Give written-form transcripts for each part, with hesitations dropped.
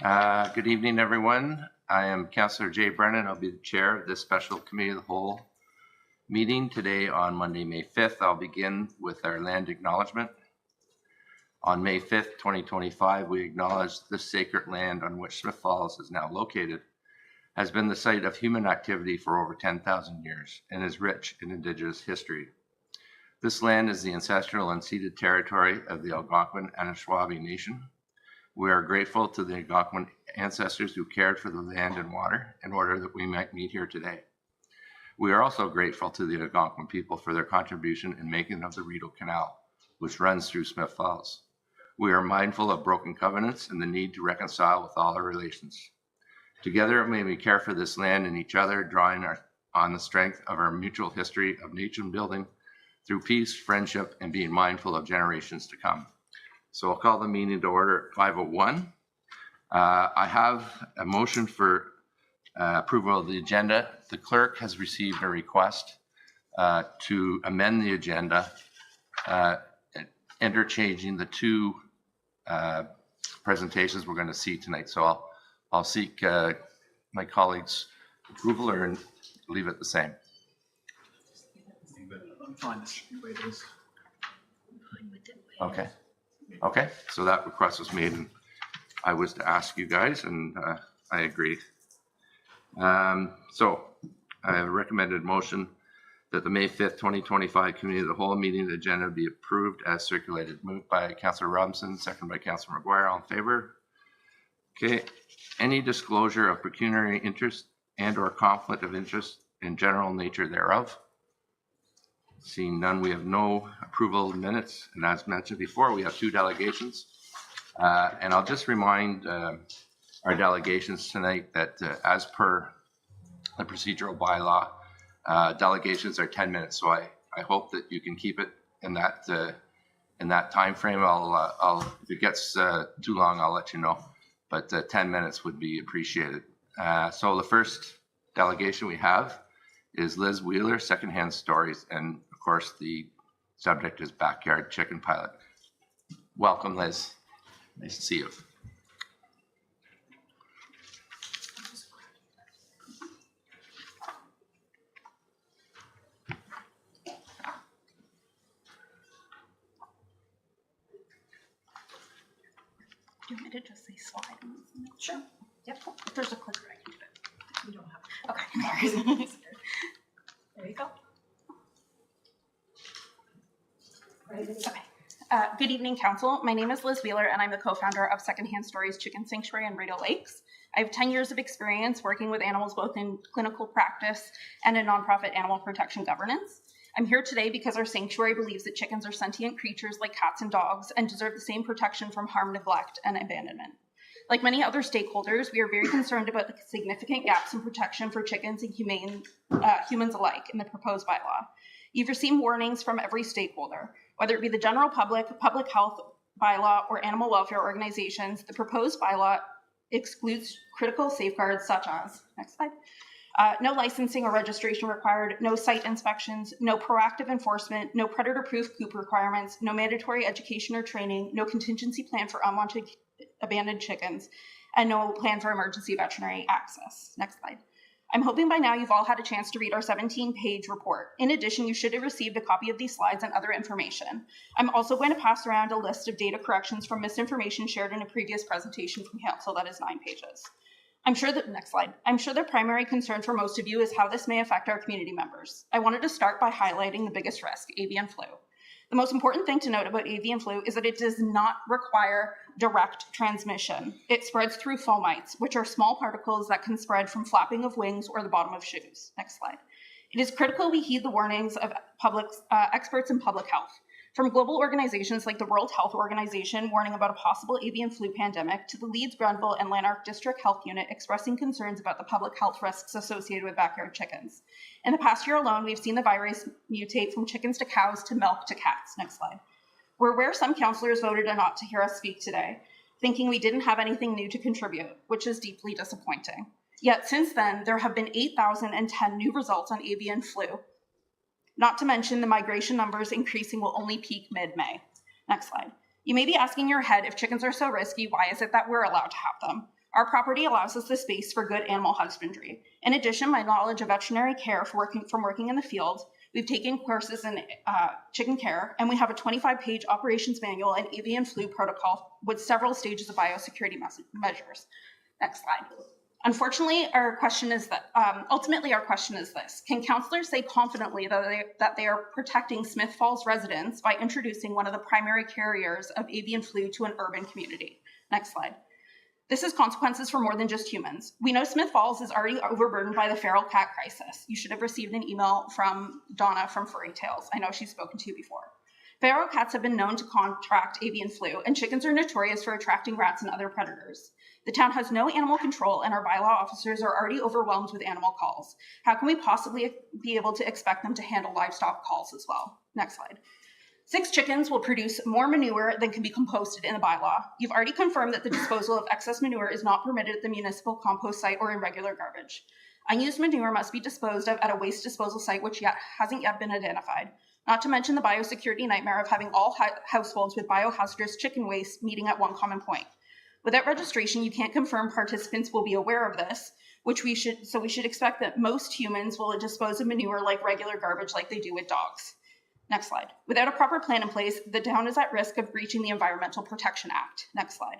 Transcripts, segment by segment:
Good evening, everyone. I am Councillor Jay Brennan. I'll be the chair of this special committee of the whole meeting today on Monday, May 5th. I'll begin with our land acknowledgement. On May 5th, 2025, we acknowledge this sacred land on which Smith Falls is now located has been the site of human activity for over 10,000 years and is rich in Indigenous history. This land is the ancestral unceded territory of the Algonquin Anishinaabe Nation. We are grateful to the Algonquin ancestors who cared for the land and water in order that we might meet here today. We are also grateful to the Algonquin people for their contribution in making of the Rideau Canal, which runs through Smith Falls. We are mindful of broken covenants and the need to reconcile with all our relations. Together, may we care for this land and each other, drawing on the strength of our mutual history of nation building through peace, friendship, and being mindful of generations to come. So I'll call the meeting to order at 5:01. I have a motion for approval of the agenda. The clerk has received a request to amend the agenda, interchanging the two presentations we're going to see tonight. So I'll seek my colleagues' approval or leave it the same. I'm fine the way it is. Okay, so that request was made and I was to ask you guys and I agreed. So I have a recommended motion that the May 5th, 2025 Committee of the Whole meeting agenda be approved as circulated. Moved by Councillor Robinson, second by Councillor McGuire. All in favor? Okay. Any disclosure of pecuniary interest and or conflict of interest in general nature thereof? Seeing none, we have no approval of minutes. And as mentioned before, we have two delegations. And I'll just remind our delegations tonight that as per the procedural bylaw, delegations are 10 minutes. So I hope that you can keep it in that time frame. I'll if it gets too long, I'll let you know. But 10 minutes would be appreciated. So the first delegation we have is Liz Wheeler, Secondhand Stories, and of course the subject is Backyard Chicken Pilot. Welcome, Liz. Nice to see you. Do you want me to just say slide? Sure. Yep. If there's a clicker, I can do it. We don't have. Okay. There you go. Okay. Good evening, Council. My name is Liz Wheeler, and I'm the co-founder of Secondhand Stories Chicken Sanctuary in Rideau Lakes. I have 10 years of experience working with animals both in clinical practice and in nonprofit animal protection governance. I'm here today because our sanctuary believes that chickens are sentient creatures like cats and dogs and deserve the same protection from harm, neglect, and abandonment. Like many other stakeholders, we are very concerned about the significant gaps in protection for chickens and humans alike in the proposed bylaw. You've received warnings from every stakeholder, whether it be the general public, public health bylaw, or animal welfare organizations. The proposed bylaw excludes critical safeguards such as, next slide, no licensing or registration required, no site inspections, no proactive enforcement, no predator-proof coop requirements, no mandatory education or training, no contingency plan for unwanted abandoned chickens, and no plan for emergency veterinary access. Next slide. I'm hoping by now you've all had a chance to read our 17-page report. In addition, you should have received a copy of these slides and other information. I'm also going to pass around a list of data corrections from misinformation shared in a previous presentation from Council that is 9 pages. Next slide. I'm sure the primary concern for most of you is how this may affect our community members. I wanted to start by highlighting the biggest risk, avian flu. The most important thing to note about avian flu is that it does not require direct transmission. It spreads through fomites, which are small particles that can spread from flapping of wings or the bottom of shoes. Next slide. It is critical we heed the warnings of experts in public health. From global organizations like the World Health Organization warning about a possible avian flu pandemic to the Leeds, Grenville, and Lanark District Health Unit expressing concerns about the public health risks associated with backyard chickens. In the past year alone, we've seen the virus mutate from chickens to cows to milk to cats. Next slide. We're aware some councillors voted not to hear us speak today, thinking we didn't have anything new to contribute, which is deeply disappointing. Yet since then, there have been 8,010 new results on avian flu. Not to mention the migration numbers increasing will only peak mid-May. Next slide. You may be asking your head, if chickens are so risky, why is it that we're allowed to have them? Our property allows us the space for good animal husbandry. In addition, my knowledge of veterinary care from working in the field, we've taken courses in chicken care, and we have a 25-page operations manual and avian flu protocol with several stages of biosecurity measures. Next slide. Unfortunately, ultimately our question is this: can councillors say confidently that they are protecting Smith Falls residents by introducing one of the primary carriers of avian flu to an urban community? Next slide. This has consequences for more than just humans. We know Smith Falls is already overburdened by the feral cat crisis. You should have received an email from Donna from Furry Tales. I know she's spoken to you before. Feral cats have been known to contract avian flu, and chickens are notorious for attracting rats and other predators. The town has no animal control, and our bylaw officers are already overwhelmed with animal calls. How can we possibly be able to expect them to handle livestock calls as well? Next slide. 6 chickens will produce more manure than can be composted in the bylaw. You've already confirmed that the disposal of excess manure is not permitted at the municipal compost site or in regular garbage. Unused manure must be disposed of at a waste disposal site which hasn't yet been identified. Not to mention the biosecurity nightmare of having all households with biohazardous chicken waste meeting at one common point. Without registration, you can't confirm participants will be aware of this, we should expect that most humans will dispose of manure like regular garbage like they do with dogs. Next slide. Without a proper plan in place, the town is at risk of breaching the Environmental Protection Act. Next slide.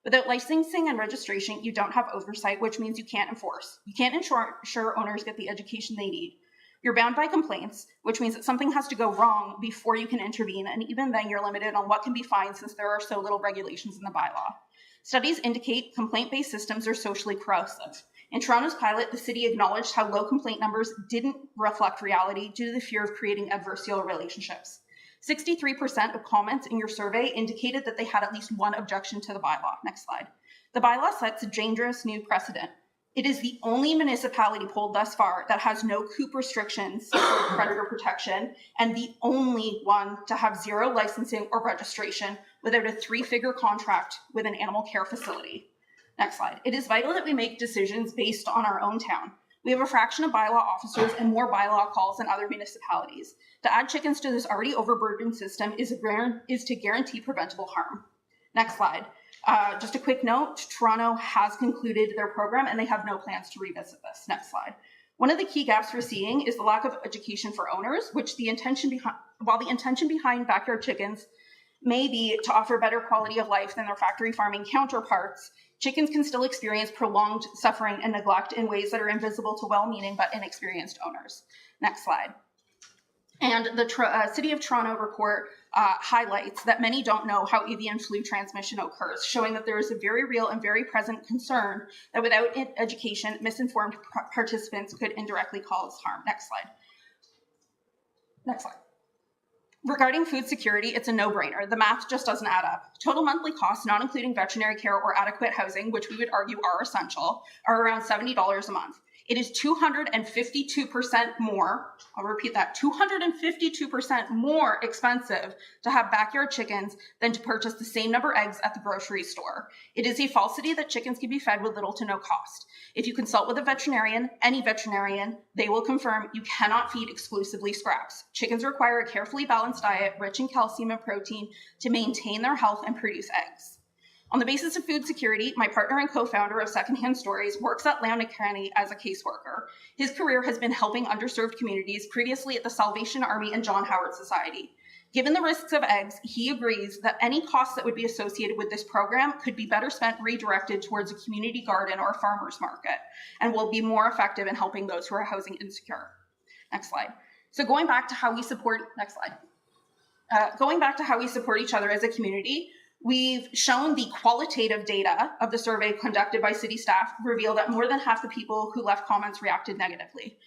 Without licensing and registration, you don't have oversight, which means you can't enforce. You can't ensure owners get the education they need. You're bound by complaints, which means that something has to go wrong before you can intervene, and even then you're limited on what can be fined since there are so little regulations in the bylaw. Studies indicate complaint-based systems are socially corrosive. In Toronto's pilot, the city acknowledged how low complaint numbers didn't reflect reality due to the fear of creating adversarial relationships. 63% of comments in your survey indicated that they had at least one objection to the bylaw. Next slide. The bylaw sets a dangerous new precedent. It is the only municipality polled thus far that has no coop restrictions for predator protection, and the only one to have 0 licensing or registration without a 3-figure contract with an animal care facility. Next slide. It is vital that we make decisions based on our own town. We have a fraction of bylaw officers and more bylaw calls than other municipalities. To add chickens to this already overburdened system is to guarantee preventable harm. Next slide. Just a quick note, Toronto has concluded their program and they have no plans to revisit this. Next slide. One of the key gaps we're seeing is the lack of education for owners, while the intention behind backyard chickens may be to offer better quality of life than their factory farming counterparts, chickens can still experience prolonged suffering and neglect in ways that are invisible to well-meaning but inexperienced owners. Next slide. And the City of Toronto report highlights that many don't know how avian flu transmission occurs, showing that there is a very real and very present concern that without education, misinformed participants could indirectly cause harm. Next slide. Next slide. Regarding food security, it's a no-brainer. The math just doesn't add up. Total monthly costs, not including veterinary care or adequate housing, which we would argue are essential, are around $70 a month. It is 252% more, I'll repeat that, 252% more expensive to have backyard chickens than to purchase the same number of eggs at the grocery store. It is a falsity that chickens can be fed with little to no cost. If you consult with a veterinarian, any veterinarian, they will confirm you cannot feed exclusively scraps. Chickens require a carefully balanced diet rich in calcium and protein to maintain their health and produce eggs. On the basis of food security, my partner and co-founder of Secondhand Stories works at Leona County as a caseworker. His career has been helping underserved communities, previously at the Salvation Army and John Howard Society. Given the risks of eggs, he agrees that any costs that would be associated with this program could be better spent redirected towards a community garden or a farmer's market and will be more effective in helping those who are housing insecure. Next slide. So going back to how we support, next slide. Going back to how we support each other as a community, we've shown the qualitative data of the survey conducted by city staff reveal that more than half the people who left comments reacted negatively.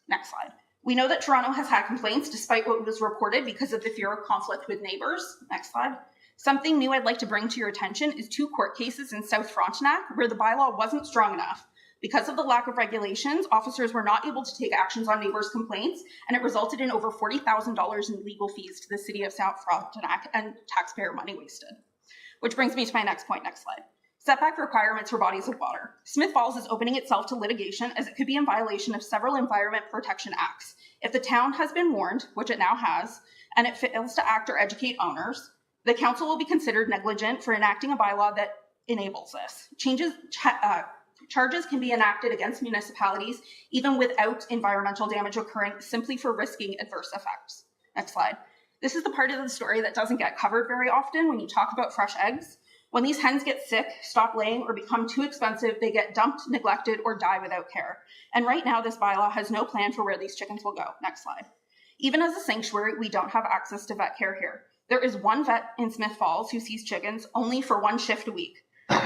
Next slide. We know that Toronto has had complaints despite what was reported because of the fear of conflict with neighbors. Next slide. Something new I'd like to bring to your attention is 2 court cases in South Frontenac where the bylaw wasn't strong enough. Because of the lack of regulations, officers were not able to take actions on neighbors' complaints, and it resulted in over $40,000 in legal fees to the city of South Frontenac and taxpayer money wasted. Which brings me to my next point, next slide. Setback requirements for bodies of water. Smith Falls is opening itself to litigation as it could be in violation of several Environment Protection Acts. If the town has been warned, which it now has, and it fails to act or educate owners, the council will be considered negligent for enacting a bylaw that enables this. Charges can be enacted against municipalities even without environmental damage occurring simply for risking adverse effects. Next slide. This is the part of the story that doesn't get covered very often when you talk about fresh eggs. When these hens get sick, stop laying, or become too expensive, they get dumped, neglected, or die without care. And right now, this bylaw has no plan for where these chickens will go. Next slide. Even as a sanctuary, we don't have access to vet care here. There is one vet in Smith Falls who sees chickens only for one shift a week.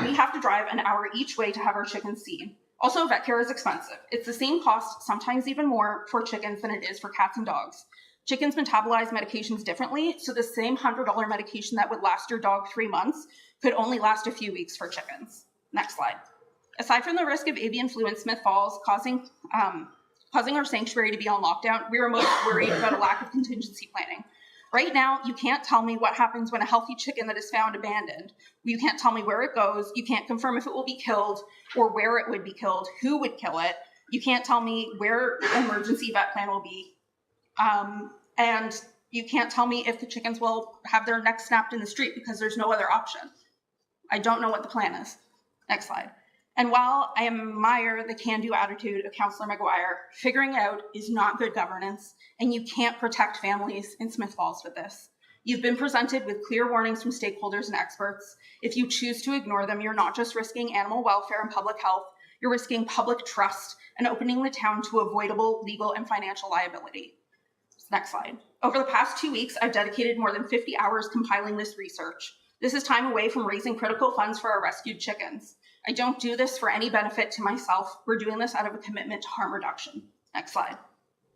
We have to drive an hour each way to have our chickens seen. Also, vet care is expensive. It's the same cost, sometimes even more, for chickens than it is for cats and dogs. Chickens metabolize medications differently, so the same $100 medication that would last your dog 3 months could only last a few weeks for chickens. Next slide. Aside from the risk of avian flu in Smith Falls causing our sanctuary to be on lockdown, we are most worried about a lack of contingency planning. Right now, you can't tell me what happens when a healthy chicken that is found abandoned. You can't tell me where it goes. You can't confirm if it will be killed or where it would be killed, who would kill it. You can't tell me where an emergency vet plan will be. And you can't tell me if the chickens will have their necks snapped in the street because there's no other option. I don't know what the plan is. Next slide. And while I admire the can-do attitude of Councillor McGuire, figuring it out is not good governance, and you can't protect families in Smith Falls with this. You've been presented with clear warnings from stakeholders and experts. If you choose to ignore them, you're not just risking animal welfare and public health, you're risking public trust and opening the town to avoidable legal and financial liability. Next slide. Over the past 2 weeks, I've dedicated more than 50 hours compiling this research. This is time away from raising critical funds for our rescued chickens. I don't do this for any benefit to myself. We're doing this out of a commitment to harm reduction. Next slide.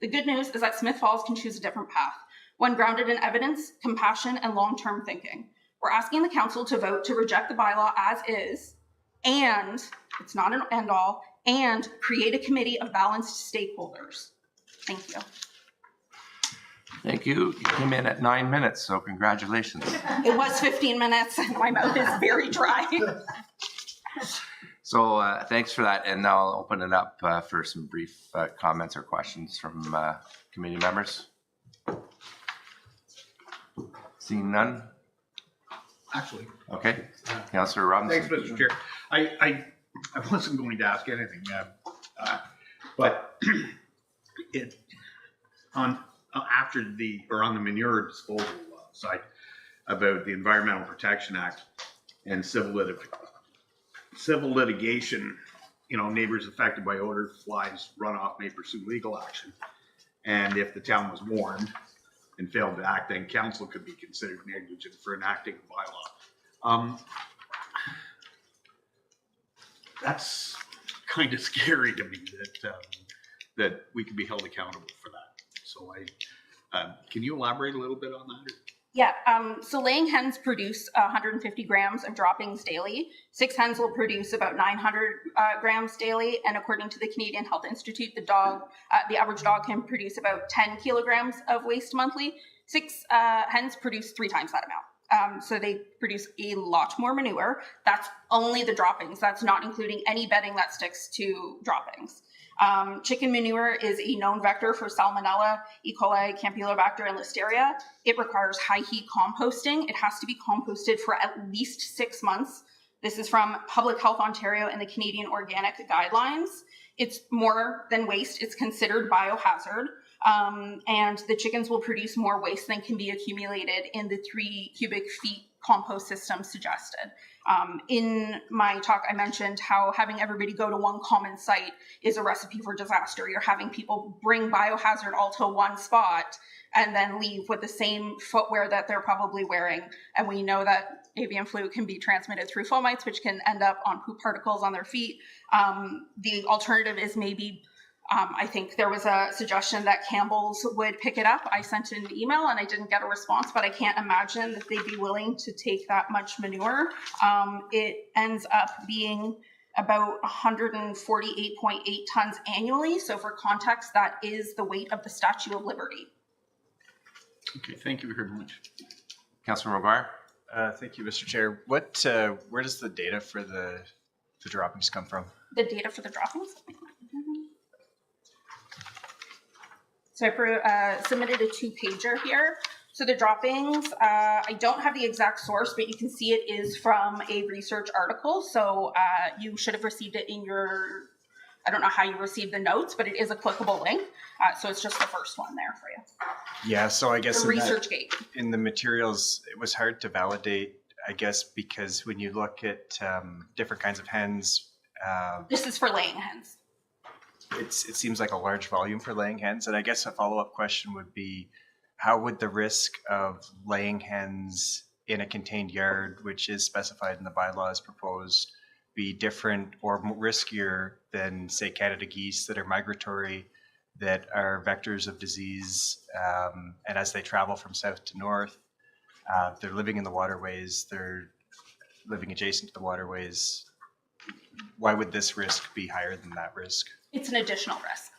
The good news is that Smith Falls can choose a different path, one grounded in evidence, compassion, and long-term thinking. We're asking the council to vote to reject the bylaw as is, and it's not an end-all, and create a committee of balanced stakeholders. Thank you. Thank you. You came in at 9 minutes, so congratulations. It was 15 minutes and my mouth is very dry. So thanks for that. And now I'll open it up for some brief comments or questions from committee members. Seeing none? Actually. Okay. Councillor Robinson. Thanks, Mr. Chair. I wasn't going to ask anything, but on the manure disposal side about the Environmental Protection Act and civil litigation, neighbors affected by odor, flies, runoff may pursue legal action. And if the town was warned and failed to act, then council could be considered negligent for enacting a bylaw. That's kind of scary to me that we could be held accountable for that. So can you elaborate a little bit on that? Yeah, so laying hens produce 150 grams of droppings daily. 6 hens will produce about 900 grams daily. And according to the Canadian Health Institute, the average dog can produce about 10 kilograms of waste monthly. 6 hens produce 3 times that amount. So they produce a lot more manure. That's only the droppings. That's not including any bedding that sticks to droppings. Chicken manure is a known vector for Salmonella, E. coli, Campylobacter, and Listeria. It requires high heat composting. It has to be composted for at least 6 months. This is from Public Health Ontario and the Canadian Organic Guidelines. It's more than waste. It's considered biohazard. And the chickens will produce more waste than can be accumulated in the 3 cubic feet compost system suggested. In my talk, I mentioned how having everybody go to one common site is a recipe for disaster. You're having people bring biohazard all to one spot and then leave with the same footwear that they're probably wearing. And we know that avian flu can be transmitted through fomites, which can end up on poop particles on their feet. The alternative is maybe I think there was a suggestion that Campbell's would pick it up. I sent an email and I didn't get a response, but I can't imagine that they'd be willing to take that much manure. It ends up being about 148.8 tons annually. So for context, that is the weight of the Statue of Liberty. Okay, thank you very much. Councillor McGuire. Thank you, Mr. Chair. Where does the data for the droppings come from? The data for the droppings? So I submitted a 2-pager here. So the droppings, I don't have the exact source, but you can see it is from a research article. So you should have received it in your, I don't know how you received the notes, but it is a clickable link. So it's just the first one there for you. Yeah, so I guess The research gate. in the materials, it was hard to validate, I guess, because when you look at different kinds of hens, This is for laying hens. it seems like a large volume for laying hens. And I guess a follow-up question would be, how would the risk of laying hens in a contained yard, which is specified in the bylaws proposed, be different or riskier than, say, Canada geese that are migratory, that are vectors of disease, and as they travel from south to north, they're living in the waterways, they're living adjacent to the waterways. Why would this risk be higher than that risk? It's an additional risk.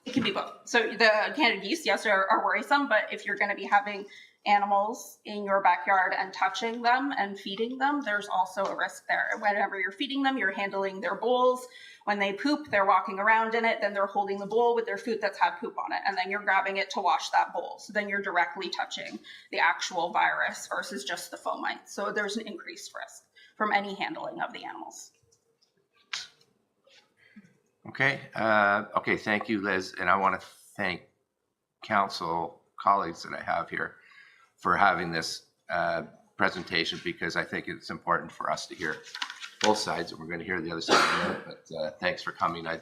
It can be both. So the Canada geese, yes, are worrisome, but if you're going to be having animals in your backyard and touching them and feeding them, there's also a risk there. Whenever you're feeding them, you're handling their bowls. When they poop, they're walking around in it, then they're holding the bowl with their food that's had poop on it, and then you're grabbing it to wash that bowl. So then you're directly touching the actual virus versus just the fomites. So there's an increased risk from any handling of the animals. Okay, okay, thank you, Liz. And I want to thank council colleagues that I have here for having this presentation, because I think it's important for us to hear both sides, and we're going to hear the other side in a minute, but thanks for coming. I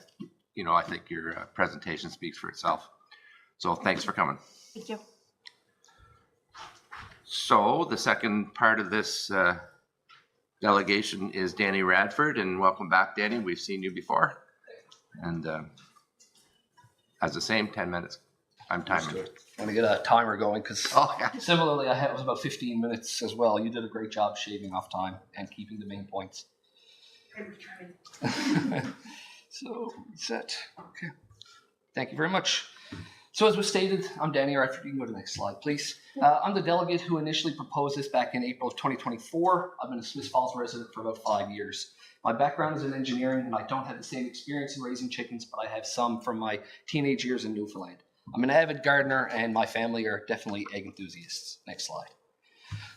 think your presentation speaks for itself. So thanks for coming. Thank you. So the second part of this delegation is Danny Radford, and welcome back, Danny. We've seen you before. And as the same 10 minutes, I'm timing. I'm gonna get a timer going because Oh, yeah. similarly, it was about 15 minutes as well. You did a great job shaving off time and keeping the main points. So set. Okay. Thank you very much. So as was stated, I'm Danny Radford. You can go to the next slide, please. I'm the delegate who initially proposed this back in April of 2024. I've been a Smith Falls resident for about 5 years. My background is in engineering, and I don't have the same experience in raising chickens, but I have some from my teenage years in Newfoundland. I'm an avid gardener, and my family are definitely egg enthusiasts. Next slide.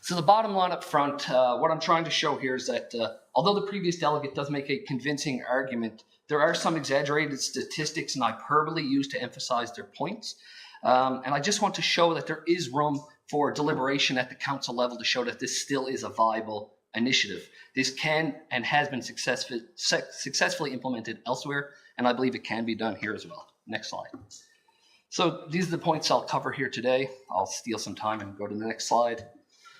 So the bottom line up front, what I'm trying to show here is that although the previous delegate does make a convincing argument, there are some exaggerated statistics and hyperbole used to emphasize their points. And I just want to show that there is room for deliberation at the council level to show that this still is a viable initiative. This can and has been successfully implemented elsewhere, and I believe it can be done here as well. Next slide. So these are the points I'll cover here today. I'll steal some time and go to the next slide.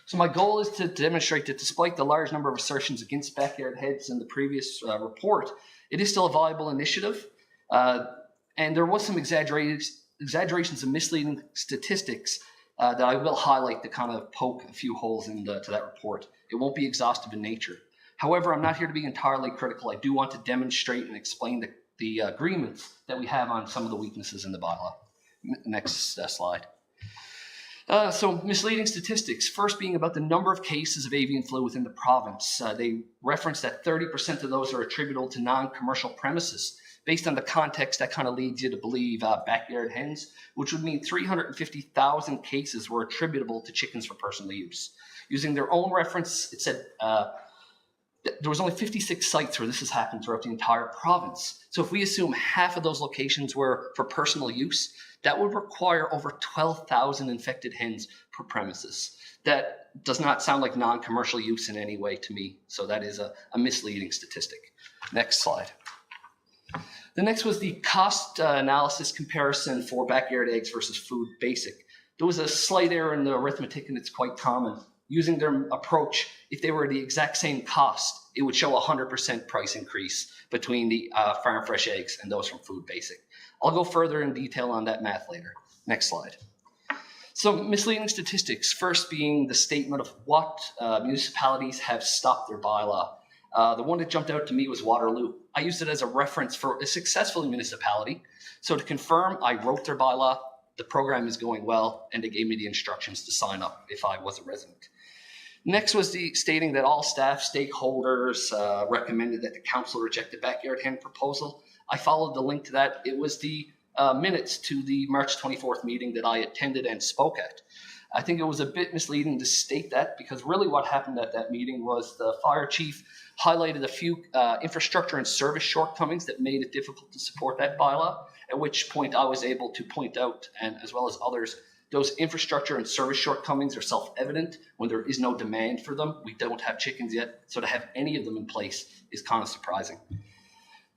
So my goal is to demonstrate that despite the large number of assertions against backyard hens in the previous report, it is still a viable initiative. And there was some exaggerations and misleading statistics that I will highlight to kind of poke a few holes into that report. It won't be exhaustive in nature. However, I'm not here to be entirely critical. I do want to demonstrate and explain the agreements that we have on some of the weaknesses in the bylaw. Next slide. So misleading statistics, first being about the number of cases of avian flu within the province. They reference that 30% of those are attributable to non-commercial premises. Based on the context, that kind of leads you to believe backyard hens, which would mean 350,000 cases were attributable to chickens for personal use. Using their own reference, it said there was only 56 sites where this has happened throughout the entire province. So if we assume half of those locations were for personal use, that would require over 12,000 infected hens per premises. That does not sound like non-commercial use in any way to me. So that is a misleading statistic. Next slide. The next was the cost analysis comparison for backyard eggs versus food basic. There was a slight error in the arithmetic, and it's quite common. Using their approach, if they were the exact same cost, it would show a 100% price increase between the farm fresh eggs and those from food basic. I'll go further in detail on that math later. Next slide. So misleading statistics, first being the statement of what municipalities have stopped their bylaw. The one that jumped out to me was Waterloo. I used it as a reference for a successful municipality. So to confirm, I wrote their bylaw, the program is going well, and they gave me the instructions to sign up if I was a resident. Next was the stating that all staff stakeholders recommended that the council reject the backyard hen proposal. I followed the link to that. It was the minutes to the March 24th meeting that I attended and spoke at. I think it was a bit misleading to state that, because really what happened at that meeting was the fire chief highlighted a few infrastructure and service shortcomings that made it difficult to support that bylaw, at which point I was able to point out, and as well as others, those infrastructure and service shortcomings are self-evident when there is no demand for them. We don't have chickens yet, so to have any of them in place is kind of surprising.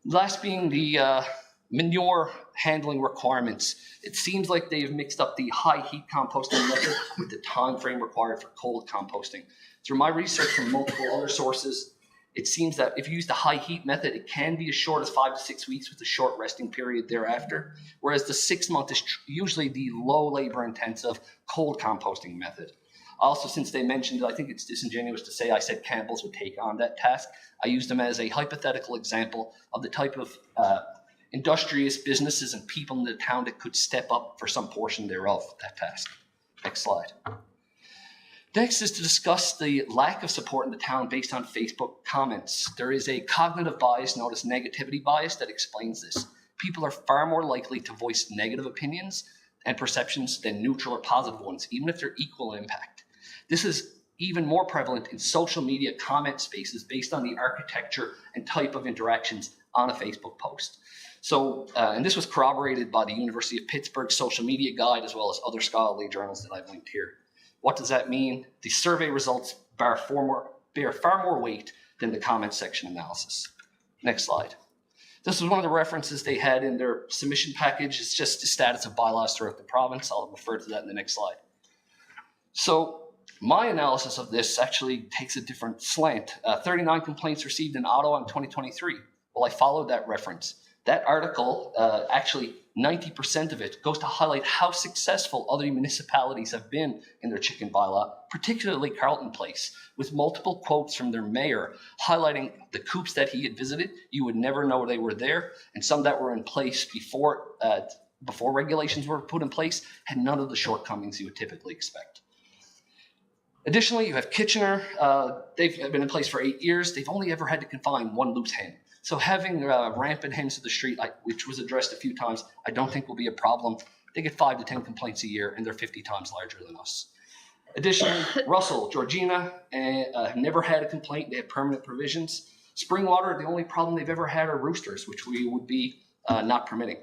Last being the manure handling requirements. It seems like they've mixed up the high heat composting method with the time frame required for cold composting. Through my research from multiple other sources, it seems that if you use the high heat method, it can be as short as 5 to 6 weeks with a short resting period thereafter, whereas the 6 month is usually the low labor intensive cold composting method. Also, since they mentioned it, I think it's disingenuous to say I said Campbell's would take on that task. I used them as a hypothetical example of the type of industrious businesses and people in the town that could step up for some portion thereof, that task. Next slide. Next is to discuss the lack of support in the town based on Facebook comments. There is a cognitive bias known as negativity bias that explains this. People are far more likely to voice negative opinions and perceptions than neutral or positive ones, even if they're equal in impact. This is even more prevalent in social media comment spaces based on the architecture and type of interactions on a Facebook post. So, and this was corroborated by the University of Pittsburgh Social Media Guide, as well as other scholarly journals that I've linked here. What does that mean? The survey results bear far more weight than the comment section analysis. Next slide. This was one of the references they had in their submission package. It's just the status of bylaws throughout the province. I'll refer to that in the next slide. So my analysis of this actually takes a different slant. 39 complaints received in Ottawa in 2023. Well, I followed that reference. That article, actually 90% of it goes to highlight how successful other municipalities have been in their chicken bylaw, particularly Carleton Place, with multiple quotes from their mayor highlighting the coops that he had visited. You would never know they were there, and some that were in place before regulations were put in place had none of the shortcomings you would typically expect. Additionally, you have Kitchener. They've been in place for 8 years. They've only ever had to confine one loose hen. So having rampant hens to the street, which was addressed a few times, I don't think will be a problem. They get 5 to 10 complaints a year, and they're 50 times larger than us. Additionally, Russell, Georgina have never had a complaint. They have permanent provisions. Springwater, the only problem they've ever had are roosters, which we would be not permitting.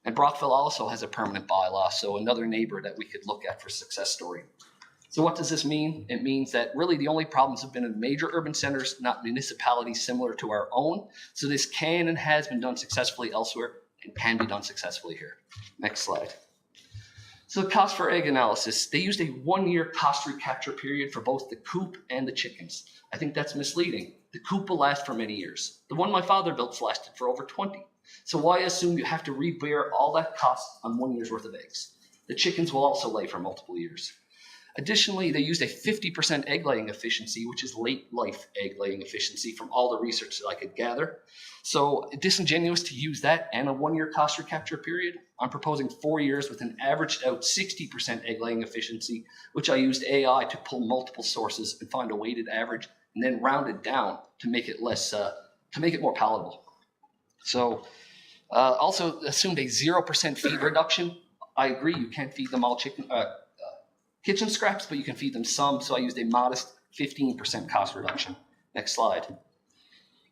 And Brockville also has a permanent bylaw, so another neighbor that we could look at for success story. So what does this mean? It means that really the only problems have been in major urban centers, not municipalities similar to our own. So this can and has been done successfully elsewhere and can be done successfully here. Next slide. So the cost per egg analysis, they used a 1-year cost recapture period for both the coop and the chickens. I think that's misleading. The coop will last for many years. The one my father built lasted for over 20. So why assume you have to rebear all that cost on 1 year's worth of eggs? The chickens will also lay for multiple years. Additionally, they used a 50% egg laying efficiency, which is late life egg laying efficiency from all the research that I could gather. So disingenuous to use that and a 1-year cost recapture period. I'm proposing 4 years with an averaged out 60% egg laying efficiency, which I used AI to pull multiple sources and find a weighted average and then round it down to make it less, to make it more palatable. So also assumed a 0% feed reduction. I agree, you can't feed them all kitchen scraps, but you can feed them some. So I used a modest 15% cost reduction. Next slide.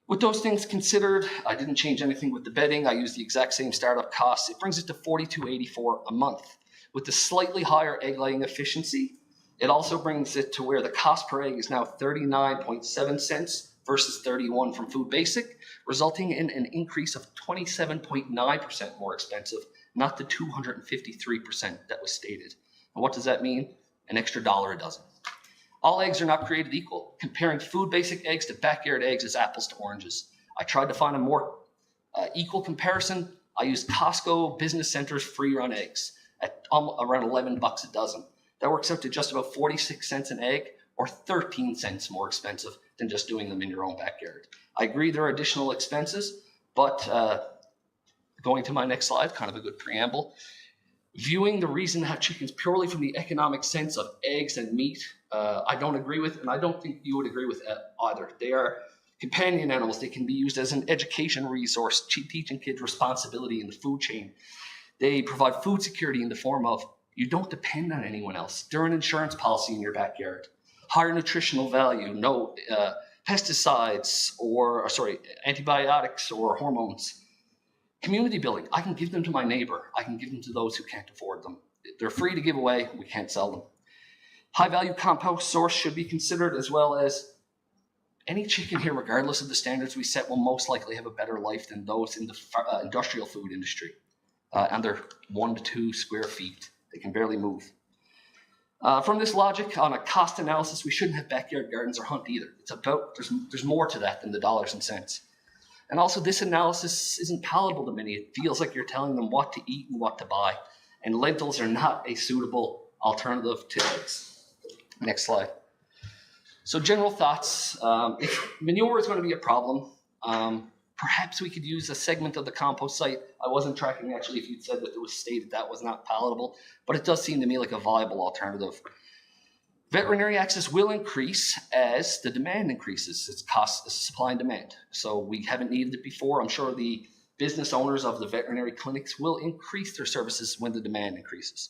With those things considered, I didn't change anything with the bedding. I used the exact same startup costs. It brings it to $42.84 a month. With the slightly higher egg laying efficiency, it also brings it to where the cost per egg is now 39.7 cents versus 31 from Food Basic, resulting in an increase of 27.9% more expensive, not the 253% that was stated. And what does that mean? An extra $1 a dozen. All eggs are not created equal. Comparing Food Basic eggs to backyard eggs is apples to oranges. I tried to find a more equal comparison. I used Costco Business Center's free run eggs at around $11 a dozen. That works out to just about 46 cents an egg, or 13 cents more expensive than just doing them in your own backyard. I agree there are additional expenses, but going to my next slide, kind of a good preamble. Viewing the reason to have chickens purely from the economic sense of eggs and meat, I don't agree with, and I don't think you would agree with either. They are companion animals. They can be used as an education resource, teaching kids responsibility in the food chain. They provide food security in the form of you don't depend on anyone else. They're an insurance policy in your backyard. Higher nutritional value, no pesticides or antibiotics or hormones. Community building, I can give them to my neighbor. I can give them to those who can't afford them. They're free to give away. We can't sell them. High value compost source should be considered, as well as any chicken here, regardless of the standards we set, will most likely have a better life than those in the industrial food industry. And they're 1 to 2 square feet. They can barely move. From this logic, on a cost analysis, we shouldn't have backyard gardens or hunt either. It's about, there's more to that than the dollars and cents. And also, this analysis isn't palatable to many. It feels like you're telling them what to eat and what to buy. And lentils are not a suitable alternative to eggs. Next slide. So general thoughts. If manure is going to be a problem, perhaps we could use a segment of the compost site. I wasn't tracking actually if you'd said that it was stated that was not palatable, but it does seem to me like a viable alternative. Veterinary access will increase as the demand increases. It's cost, supply and demand. So we haven't needed it before. I'm sure the business owners of the veterinary clinics will increase their services when the demand increases.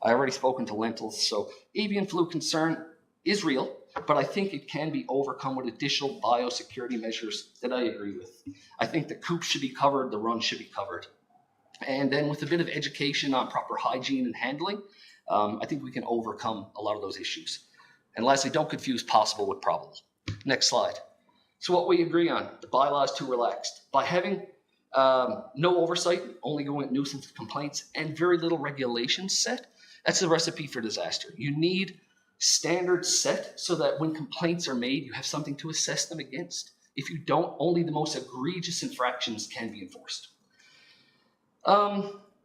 I already spoken to lentils, so avian flu concern is real, but I think it can be overcome with additional biosecurity measures that I agree with. I think the coop should be covered, the run should be covered. And then with a bit of education on proper hygiene and handling, I think we can overcome a lot of those issues. And lastly, don't confuse possible with probable. Next slide. So what we agree on, the bylaw is too relaxed. By having no oversight, only going at nuisance complaints, and very little regulations set, that's a recipe for disaster. You need standards set so that when complaints are made, you have something to assess them against. If you don't, only the most egregious infractions can be enforced.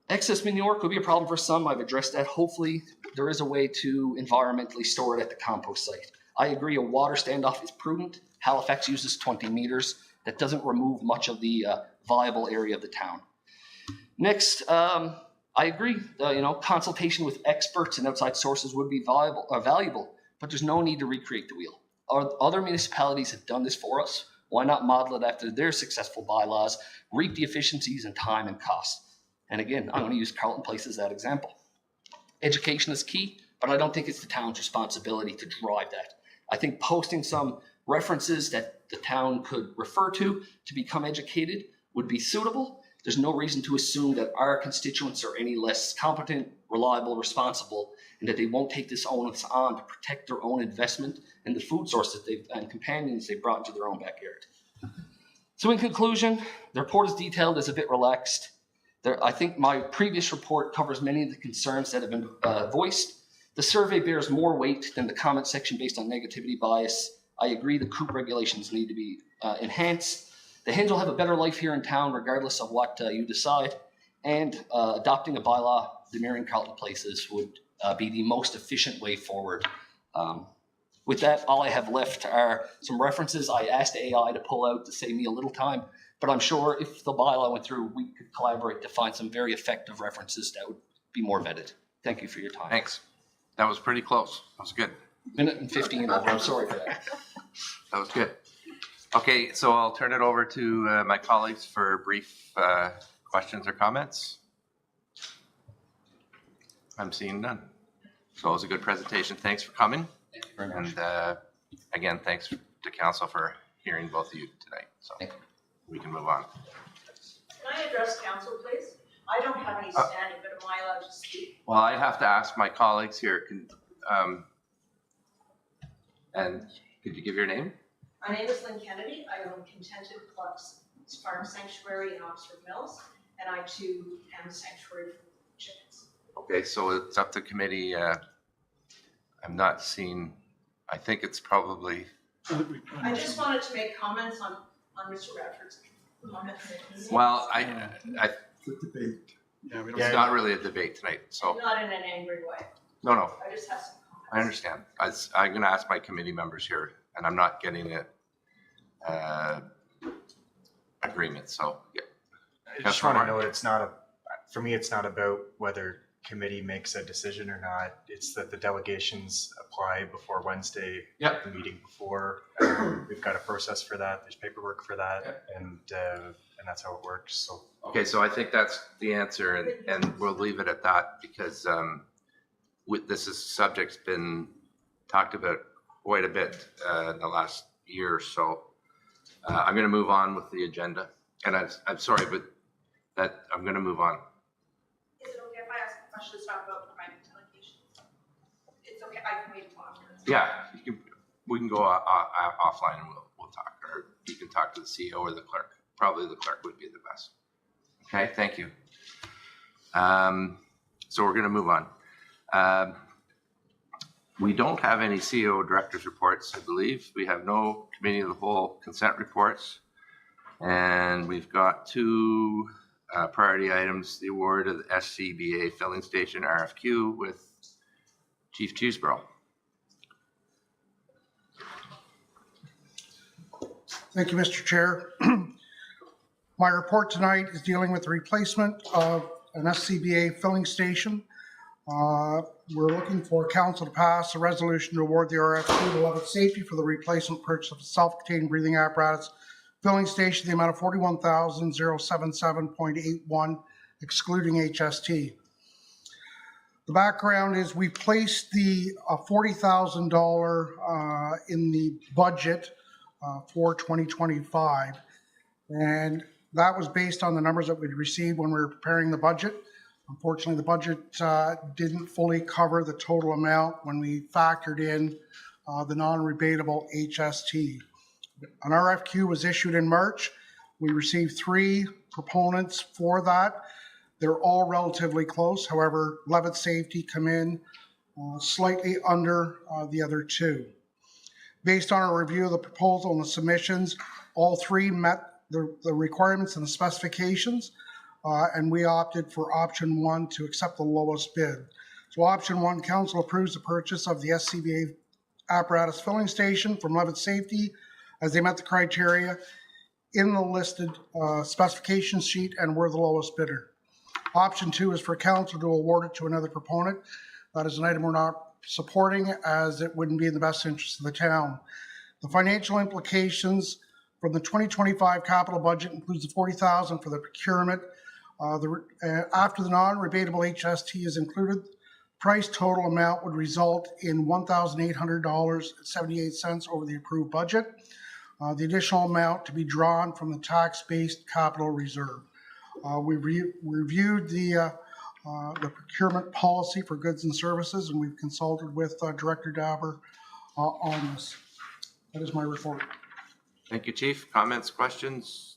Excess manure could be a problem for some. I've addressed that. Hopefully, there is a way to environmentally store it at the compost site. I agree a water standoff is prudent. Halifax uses 20 meters. That doesn't remove much of the viable area of the town. Next, I agree. Consultation with experts and outside sources would be valuable, but there's no need to recreate the wheel. Other municipalities have done this for us. Why not model it after their successful bylaws, reap the efficiencies in time and cost? And again, I'm going to use Carleton Place as that example. Education is key, but I don't think it's the town's responsibility to drive that. I think posting some references that the town could refer to become educated would be suitable. There's no reason to assume that our constituents are any less competent, reliable, responsible, and that they won't take this onus on to protect their own investment and the food sources and companions they've brought into their own backyard. So in conclusion, the report is detailed, is a bit relaxed. I think my previous report covers many of the concerns that have been voiced. The survey bears more weight than the comment section based on negativity bias. I agree the coop regulations need to be enhanced. The hens will have a better life here in town regardless of what you decide. And adopting a bylaw mirroring Carleton Places would be the most efficient way forward. With that, all I have left are some references I asked AI to pull out to save me a little time. But I'm sure if the bylaw went through, we could collaborate to find some very effective references that would be more vetted. Thank you for your time. Thanks. That was pretty close. That was good. Minute and 15 over. I'm sorry for that. That was good. Okay, so I'll turn it over to my colleagues for brief questions or comments. I'm seeing none. So it was a good presentation. Thanks for coming. Thank you very much. And again, thanks to council for hearing both of you tonight. So we can move on. Can I address council, please? I don't have any standing, but am I allowed to speak? Well, I'd have to ask my colleagues here. And could you give your name? My name is Lynn Kennedy. I own Contented Clucks Farm Sanctuary in Oxford Mills, and I too am a sanctuary for chickens. Okay, so it's up to committee. I'm not seeing, I think it's probably, I just wanted to make comments on Mr. Radford's comments. well, It's a debate. Yeah, we don't. it's not really a debate tonight. So Not in an angry way. no, I just have some comments. I understand. I'm going to ask my committee members here, and I'm not getting it agreement. So yeah. I just want to note, it's not for me, it's not about whether committee makes a decision or not. It's that the delegations apply before Wednesday, Yep. the meeting before. We've got a process for that. There's paperwork for that, and that's how it works. So Okay, so I think that's the answer, and we'll leave it at that because subject's been talked about quite a bit in the last year or so. I'm going to move on with the agenda, and I'm sorry, but I'm going to move on. Is it okay if I ask a question about providing delegations? It's okay, I can wait until afterwards. Yeah, we can go offline and we'll talk, or you can talk to the CEO or the clerk. Probably the clerk would be the best. Okay, thank you. So we're going to move on. We don't have any CEO director's reports, I believe. We have no committee of the whole consent reports. And we've got two priority items, the award of the SCBA filling station RFQ with Chief Cheeseborough. Thank you, Mr. Chair. My report tonight is dealing with the replacement of an SCBA filling station. We're looking for council to pass a resolution to award the RFQ to Levitt Safety for the replacement purchase of a self-contained breathing apparatus filling station, the amount of $41,077.81, excluding HST. The background is we placed the $40,000 in the budget for 2025, and that was based on the numbers that we'd received when we were preparing the budget. Unfortunately, the budget didn't fully cover the total amount when we factored in the non-rebatable HST. An RFQ was issued in March. We received 3 proponents for that. They're all relatively close. However, Levitt Safety come in slightly under the other 2. Based on a review of the proposal and the submissions, all 3 met the requirements and the specifications, and we opted for option 1 to accept the lowest bid. So option 1, council approves the purchase of the SCBA apparatus filling station from Levitt Safety as they met the criteria in the listed specification sheet and were the lowest bidder. Option 2 is for council to award it to another proponent. That is an item we're not supporting, as it wouldn't be in the best interest of the town. The financial implications from the 2025 capital budget includes the $40,000 for the procurement. After the non-rebatable HST is included, price total amount would result in $1,800.78 over the approved budget. The additional amount to be drawn from the tax-based capital reserve. We reviewed the procurement policy for goods and services, and we've consulted with Director Dabber on this. That is my report. Thank you, Chief. Comments, questions?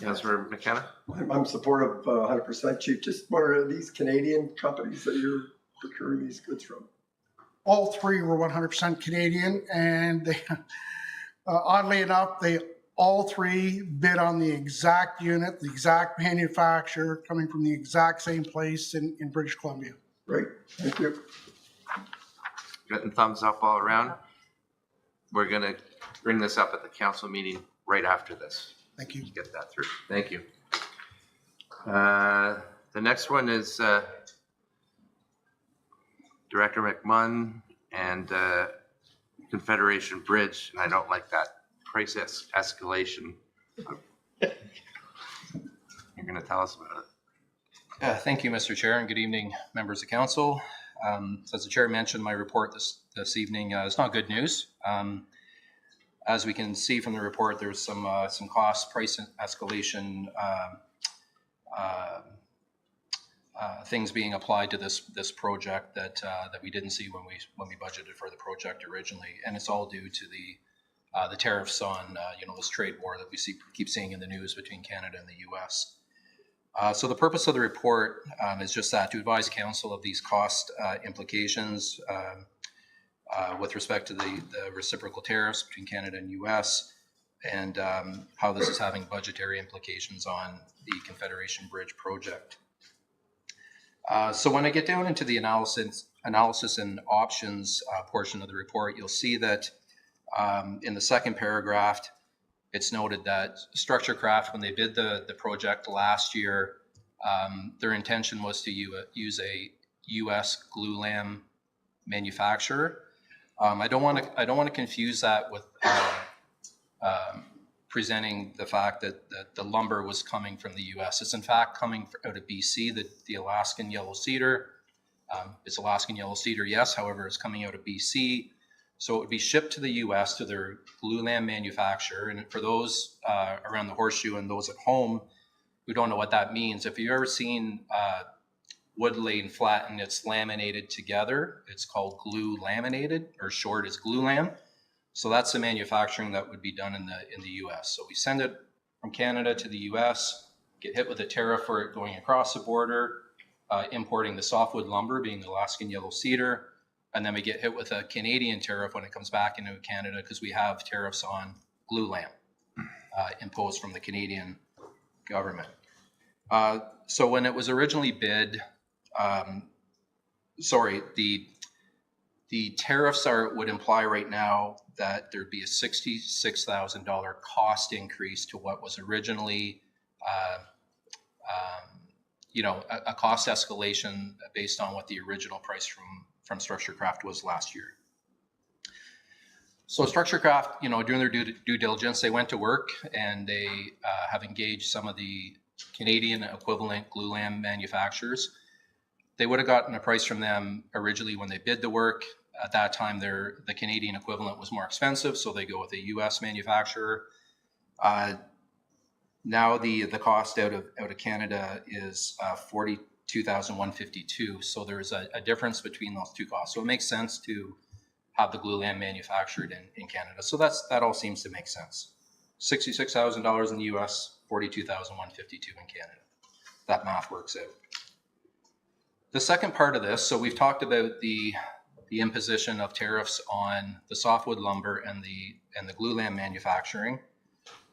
Councilor McKenna? I'm supportive 100%, Chief. Just wonder, are these Canadian companies that you're procuring these goods from? All 3 were 100% Canadian, and they, oddly enough, they all 3 bid on the exact unit, the exact manufacturer, coming from the exact same place in British Columbia. Great, thank you. Getting thumbs up all around. We're going to bring this up at the council meeting right after this. Thank you. Get that through. Thank you. The next one is Director McMunn and Confederation Bridge, and I don't like that price escalation. You're going to tell us about it. Thank you, Mr. Chair, and good evening, members of council. So as the chair mentioned, my report this evening is not good news. As we can see from the report, there's some cost price escalation things being applied to this project that we didn't see when we budgeted for the project originally, and it's all due to the tariffs on this trade war that we keep seeing in the news between Canada and the U.S. So the purpose of the report is just that, to advise council of these cost implications with respect to the reciprocal tariffs between Canada and U.S. and how this is having budgetary implications on the Confederation Bridge project. So when I get down into the analysis and options portion of the report, you'll see that in the second paragraph, it's noted that Structurecraft, when they bid the project last year, Their intention was to use a U.S. glulam manufacturer. I don't want to confuse that with presenting the fact that the lumber was coming from the U.S. It's in fact coming out of BC. The Alaskan yellow cedar. It's Alaskan yellow cedar, yes. However, it's coming out of BC. So it would be shipped to the U.S. to their glulam manufacturer. And for those around the horseshoe and those at home who don't know what that means, if you've ever seen wood laid flat and it's laminated together, it's called glue laminated, or short is glulam. So that's the manufacturing that would be done in the U.S. So we send it from Canada to the U.S., get hit with a tariff for it going across the border, importing the softwood lumber, being the Alaskan yellow cedar, and then we get hit with a Canadian tariff when it comes back into Canada because we have tariffs on glulam imposed from the Canadian government. So when it was originally bid, the tariffs would imply right now that there'd be a $66,000 cost increase to what was originally a cost escalation based on what the original price from StructureCraft was last year. So StructureCraft, doing their due diligence, they went to work and they have engaged some of the Canadian equivalent glulam manufacturers. They would have gotten a price from them originally when they bid the work. At that time, the Canadian equivalent was more expensive, so they go with a U.S. manufacturer. Now the cost out of Canada is $42,152. So there's a difference between those two costs. So it makes sense to have the glulam manufactured in Canada. So that all seems to make sense. $66,000 in the U.S., $42,152 in Canada. That math works out. The second part of this, so we've talked about the imposition of tariffs on the softwood lumber and the glulam manufacturing.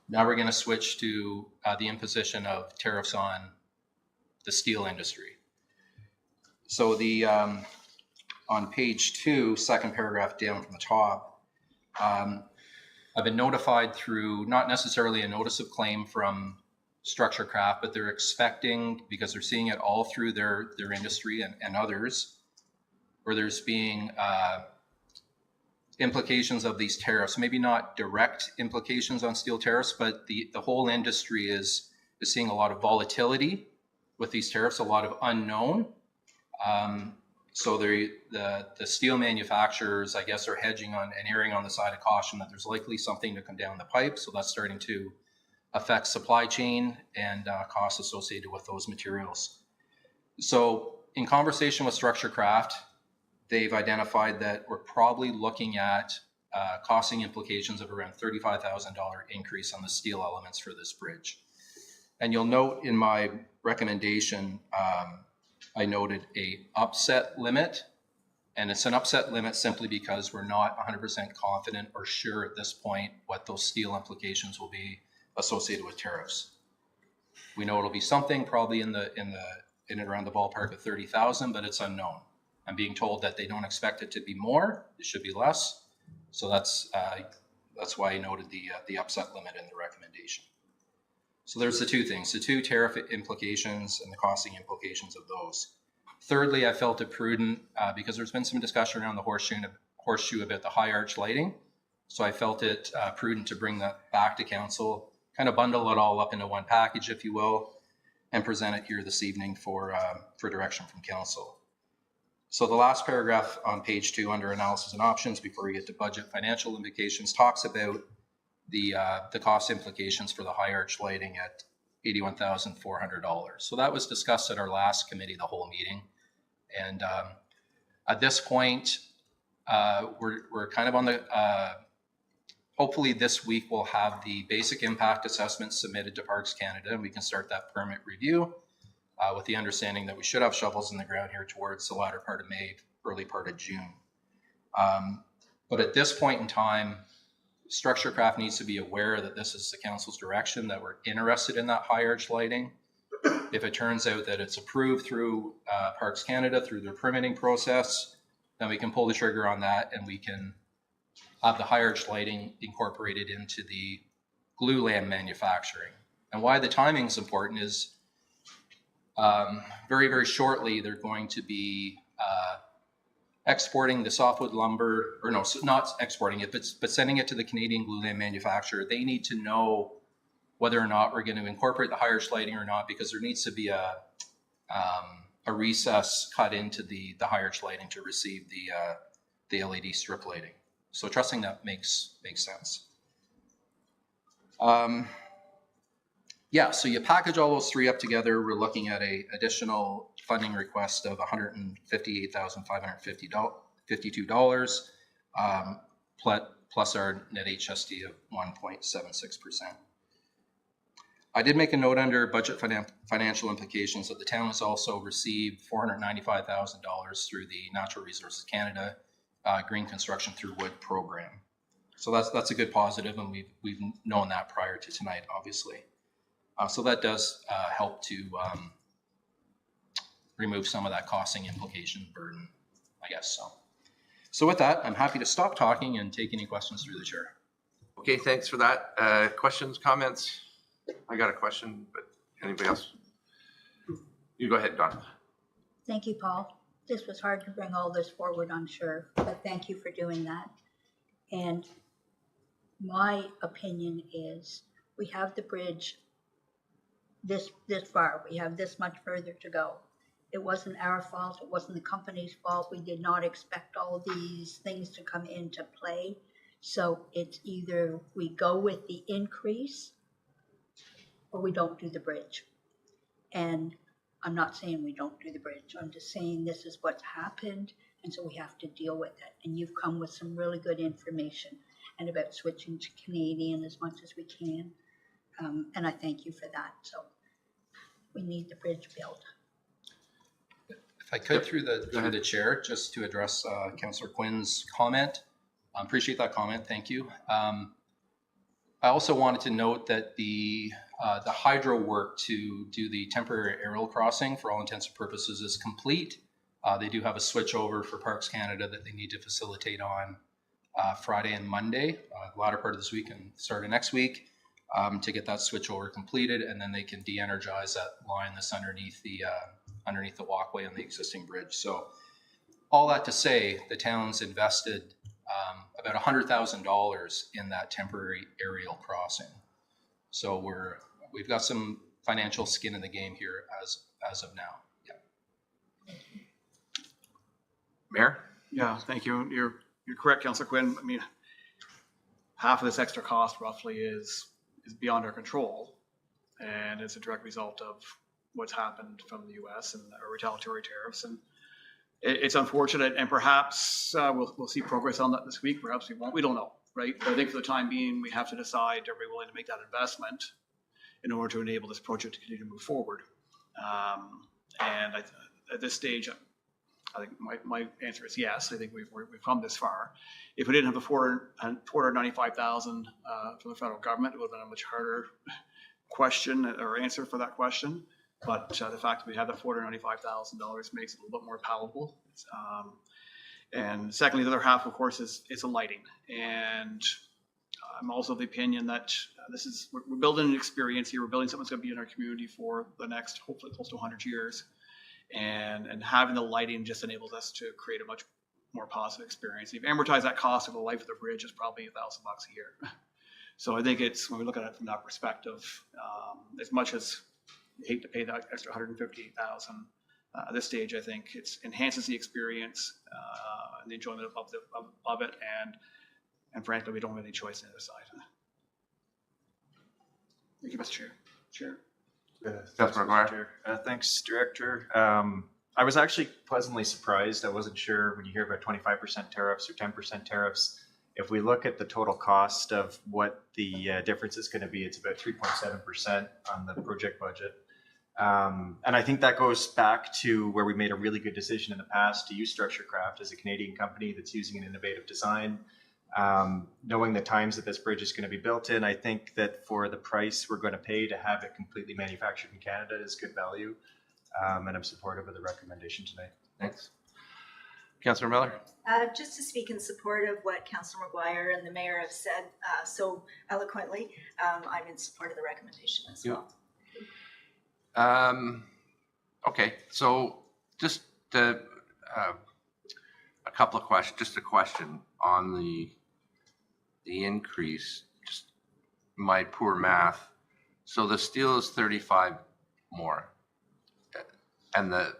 Now we're going to switch to the imposition of tariffs on the steel industry. So on page 2, second paragraph down from the top, I've been notified through not necessarily a notice of claim from StructureCraft, but they're expecting, because they're seeing it all through their industry and others, where there's being implications of these tariffs, maybe not direct implications on steel tariffs, but the whole industry is seeing a lot of volatility with these tariffs, a lot of unknown. So the steel manufacturers, I guess, are hedging on and erring on the side of caution that there's likely something to come down the pipe. So that's starting to affect supply chain and costs associated with those materials. So in conversation with StructureCraft, they've identified that we're probably looking at costing implications of around $35,000 increase on the steel elements for this bridge. And you'll note in my recommendation, I noted a upset limit, and it's an upset limit simply because we're not 100% confident or sure at this point what those steel implications will be associated with tariffs. We know it'll be something probably in and around the ballpark of 30,000, but it's unknown. I'm being told that they don't expect it to be more; it should be less. So that's why I noted the upset limit in the recommendation. So there's the two things: the two tariff implications and the costing implications of those. Thirdly, I felt it prudent because there's been some discussion around the horseshoe about the high arch lighting. So I felt it prudent to bring that back to council, kind of bundle it all up into one package, if you will, and present it here this evening for direction from council. So the last paragraph on page 2 under analysis and options, before we get to budget financial implications, talks about the cost implications for the high arch lighting at $81,400. So that was discussed at our last committee, the whole meeting. And at this point, we're kind of on the, hopefully this week we'll have the basic impact assessment submitted to Parks Canada, and we can start that permit review with the understanding that we should have shovels in the ground here towards the latter part of May, early part of June. But at this point in time, StructureCraft needs to be aware that this is the council's direction, that we're interested in that high arch lighting. If it turns out that it's approved through Parks Canada, through their permitting process, then we can pull the trigger on that and we can have the high arch lighting incorporated into the glulam manufacturing. And why the timing is important is very, very shortly, they're going to be exporting the softwood lumber, or no, not exporting it, but sending it to the Canadian glulam manufacturer. They need to know whether or not we're going to incorporate the higher lighting or not, because there needs to be a recess cut into the higher lighting to receive the LED strip lighting. So trusting that makes sense. Yeah, so you package all those three up together. We're looking at a additional funding request of $158,552, plus our net HST of 1.76%. I did make a note under budget financial implications that the town has also received $495,000 through the Natural Resources Canada Green Construction Through Wood program. So that's a good positive, and we've known that prior to tonight, obviously. So that does help to remove some of that costing implication burden, I guess. So with that, I'm happy to stop talking and take any questions through the chair. Okay, thanks for that. Questions, comments? I got a question, but anybody else? You go ahead, Don. Thank you, Paul. This was hard to bring all this forward, I'm sure, but thank you for doing that. And my opinion is we have the bridge this far. We have this much further to go. It wasn't our fault. It wasn't the company's fault. We did not expect all these things to come into play. So it's either we go with the increase or we don't do the bridge. And I'm not saying we don't do the bridge. I'm just saying this is what's happened, and so we have to deal with it. And you've come with some really good information and about switching to Canadian as much as we can. And I thank you for that. So we need the bridge built. If I could, through the chair, just to address Councillor Quinn's comment. I appreciate that comment. Thank you. I also wanted to note that the hydro work to do the temporary aerial crossing, for all intents and purposes, is complete. They do have a switch over for Parks Canada that they need to facilitate on Friday and Monday, the latter part of this week and start of next week, to get that switch over completed, and then they can de-energize that line that's underneath the walkway on the existing bridge. So all that to say, the town's invested about $100,000 in that temporary aerial crossing. So we've got some financial skin in the game here as of now. Yeah. Mayor? Yeah, thank you. You're correct, Councillor Quinn. I mean, half of this extra cost roughly is beyond our control, and it's a direct result of what's happened from the U.S. and our retaliatory tariffs. And it's unfortunate, and perhaps we'll see progress on that this week. Perhaps we won't. We don't know, right? But I think for the time being, we have to decide: are we willing to make that investment in order to enable this project to continue to move forward? And at this stage, I think my answer is yes. I think we've come this far. If we didn't have the $495,000 from the federal government, it would have been a much harder question or answer for that question. But the fact that we have the $495,000 makes it a little bit more palatable. And secondly, the other half, of course, is a lighting. And I'm also of the opinion that we're building an experience here. We're building something that's going to be in our community for the next, hopefully, close to 100 years. And having the lighting just enables us to create a much more positive experience. If you amortize that cost over the life of the bridge, it's probably $1,000 a year. So I think it's, when we look at it from that perspective, as much as you hate to pay that extra $158,000 at this stage, I think it enhances the experience and the enjoyment of it. And frankly, we don't have any choice on the other side. Thank you, Mr. Chair. Councillor McGuire. Thanks, Director. I was actually pleasantly surprised. I wasn't sure when you hear about 25% tariffs or 10% tariffs. If we look at the total cost of what the difference is going to be, it's about 3.7% on the project budget. And I think that goes back to where we made a really good decision in the past to use StructureCraft as a Canadian company that's using an innovative design. Knowing the times that this bridge is going to be built in, I think that for the price we're going to pay to have it completely manufactured in Canada is good value. And I'm supportive of the recommendation tonight. Thanks. Councillor Miller? Just to speak in support of what Councillor McGuire and the Mayor have said so eloquently, I'm in support of the recommendation as well. Okay, so just a couple of questions, just a question on the increase, just my poor math. So the steel is 35 more and the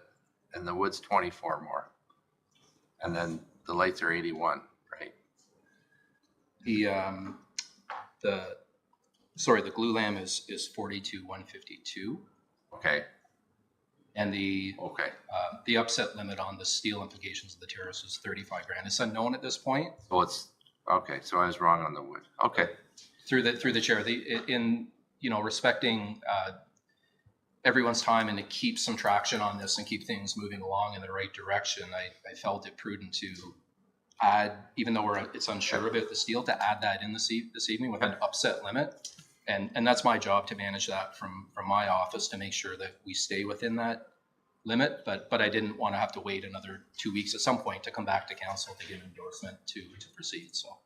wood's 24 more. And then the lights are 81, right? The glue lamp is 42,152. Okay, And the okay. upset limit on the steel implications of the terrace is 35 grand. It's unknown at this point. So it's, okay, so I was wrong on the wood. Okay, Through the chair, respecting everyone's time and to keep some traction on this and keep things moving along in the right direction, I felt it prudent to add, even though it's unsure about the steel, to add that in this evening with an upset limit. And that's my job, to manage that from my office, to make sure that we stay within that limit. But I didn't want to have to wait another 2 weeks at some point to come back to council to give endorsement to proceed. So.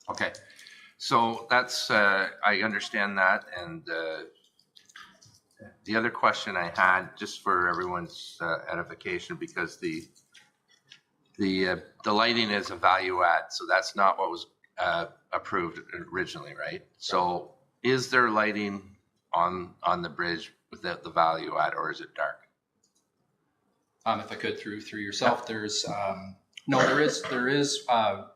okay. So that's, I understand that. And the other question I had, just for everyone's edification, because the lighting is a value add, so that's not what was approved originally, right? So is there lighting on the bridge without the value add, or is it dark? If I could, through yourself, there's no, there is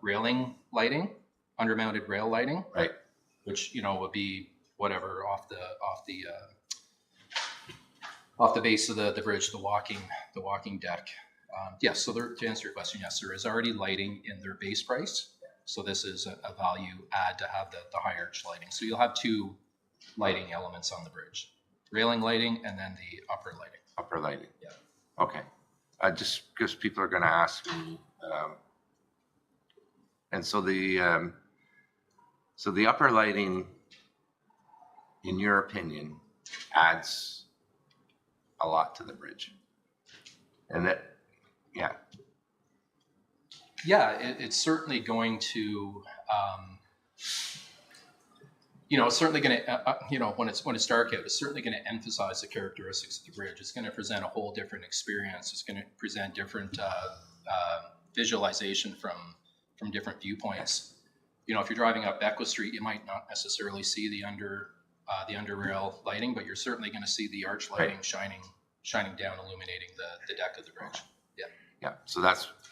railing lighting, undermounted rail lighting, Right. which would be whatever off the base of the bridge, the walking deck. Yes. So to answer your question, yes, there is already lighting in their base price. So this is a value add to have the high arch lighting. So you'll have two lighting elements on the bridge: railing lighting and then the upper lighting. Upper lighting? Yeah. Okay. Just because people are going to ask me. And so the upper lighting, in your opinion, adds a lot to the bridge. And that, yeah. Yeah, it's certainly going to, it's certainly going to, when it's dark out, it's certainly going to emphasize the characteristics of the bridge. It's going to present a whole different experience. It's going to present different visualization from different viewpoints. If you're driving up Beckwith Street, you might not necessarily see the under rail lighting, but you're certainly going to see the arch lighting shining down, illuminating the deck of the bridge. Yeah. Yeah. So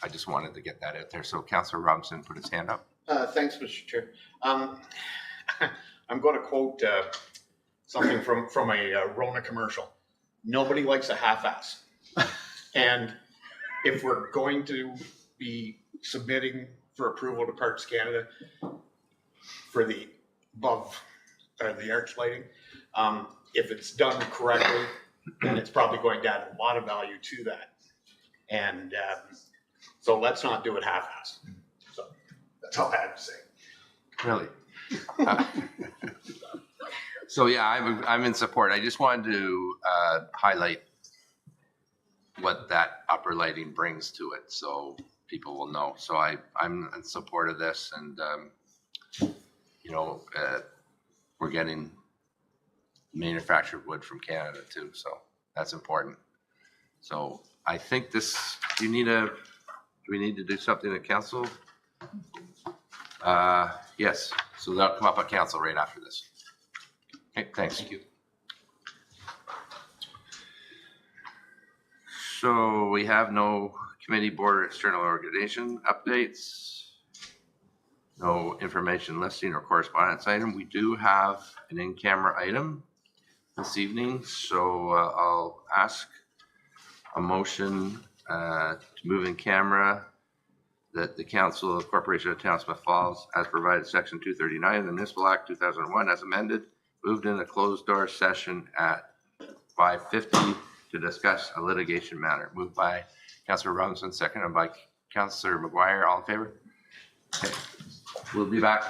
I just wanted to get that out there. So Councillor Robinson put his hand up. Thanks, Mr. Chair. I'm going to quote something from a Rona commercial. Nobody likes a half-ass. And if we're going to be submitting for approval to Parks Canada for the the arch lighting, if it's done correctly, then it's probably going to add a lot of value to that. And so let's not do it half-assed. So that's all I have to say. Really? So yeah, I'm in support. I just wanted to highlight what that upper lighting brings to it, so people will know. So I'm in support of this, and we're getting manufactured wood from Canada too, so that's important. So I think do we need to do something at council? Yes, so that'll come up at council right after this. Okay, thanks. Thank you. So we have no committee, board, or external organization updates. No information listing or correspondence item. We do have an in-camera item this evening, so I'll ask a motion to move in camera that the Council of Corporation of Town Smith Falls, as provided Section 239 of the Municipal Act 2001 as amended, moved in a closed door session at 5:50 to discuss a litigation matter. Moved by Councillor Robinson, seconded by Councillor McGuire. All in favor? Okay. We'll be back.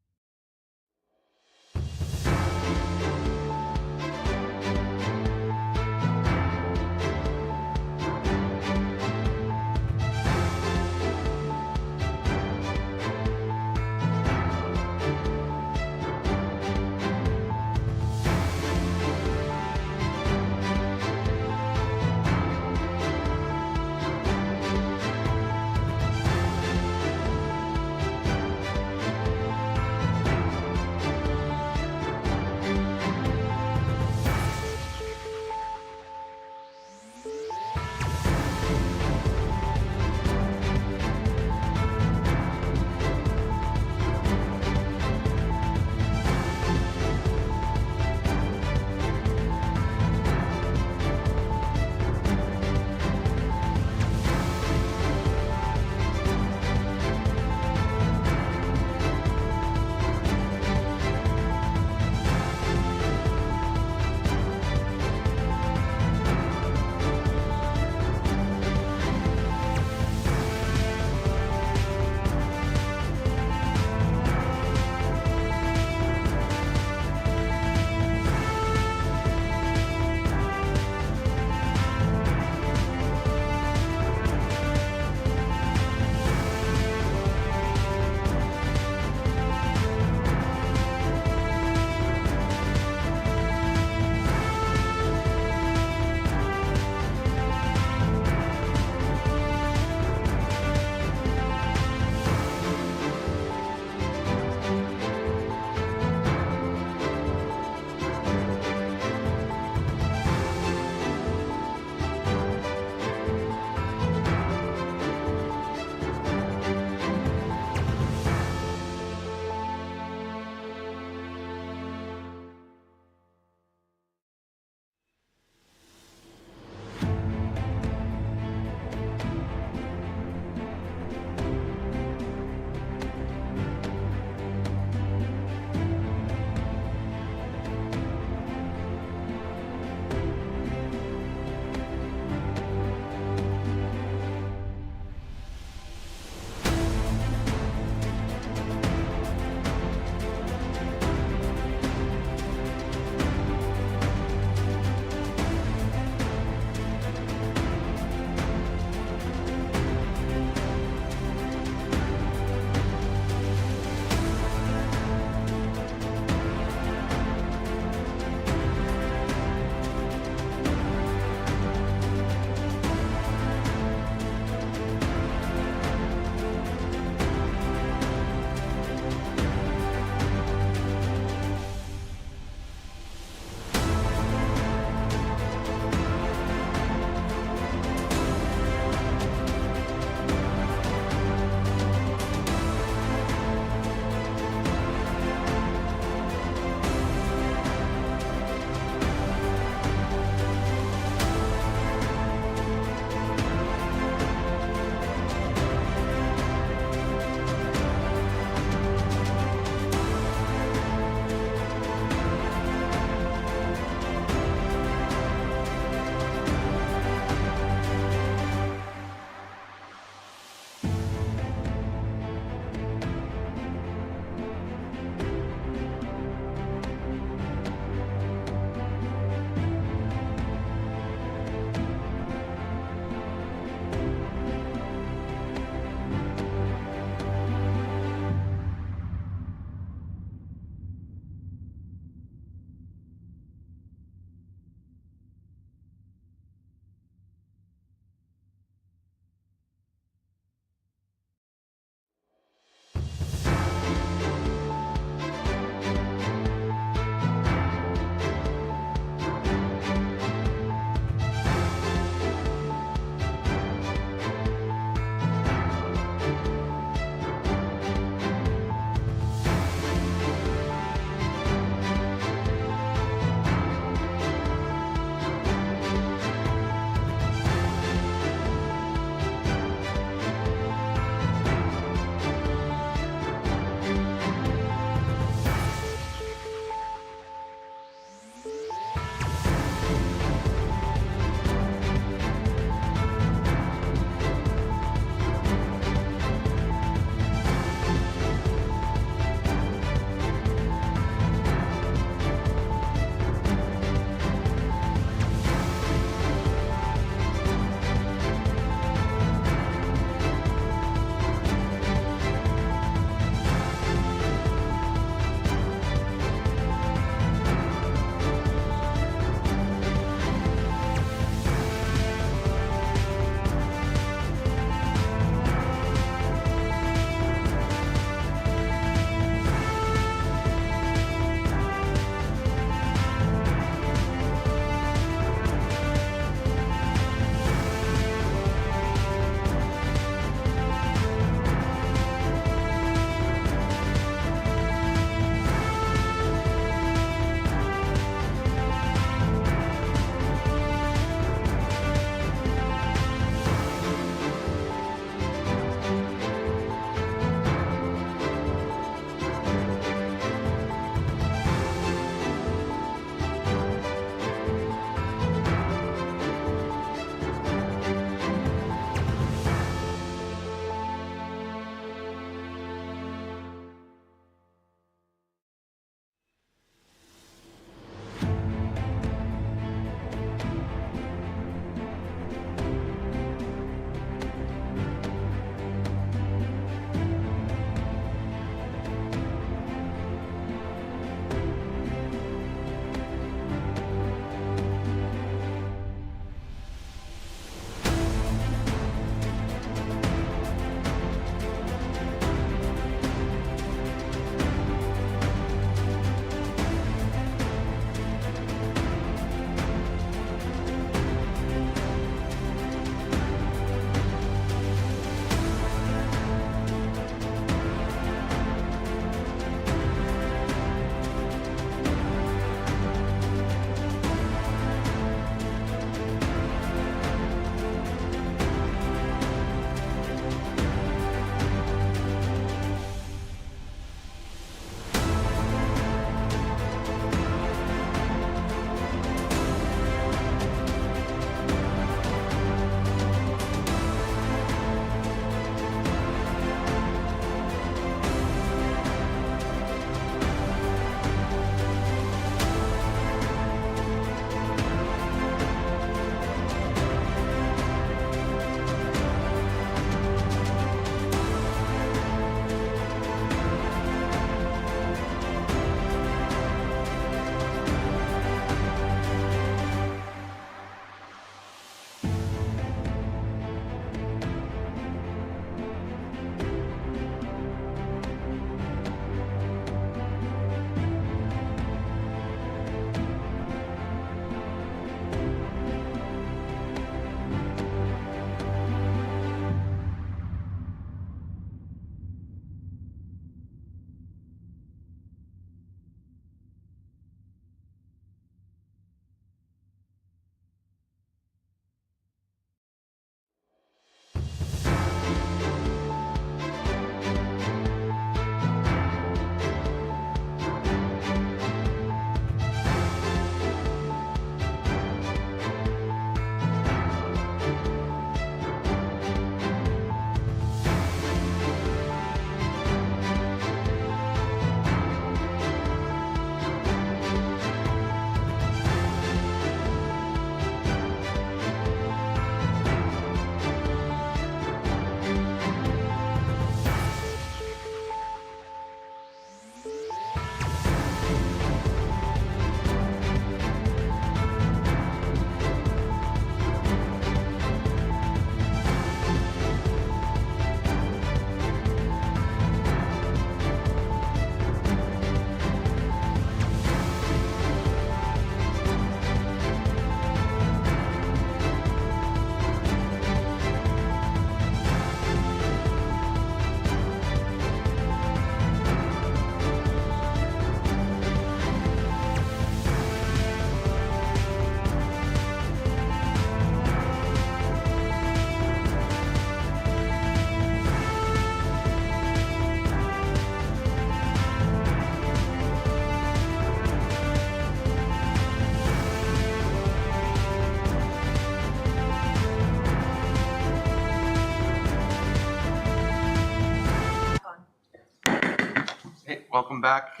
Okay, welcome back,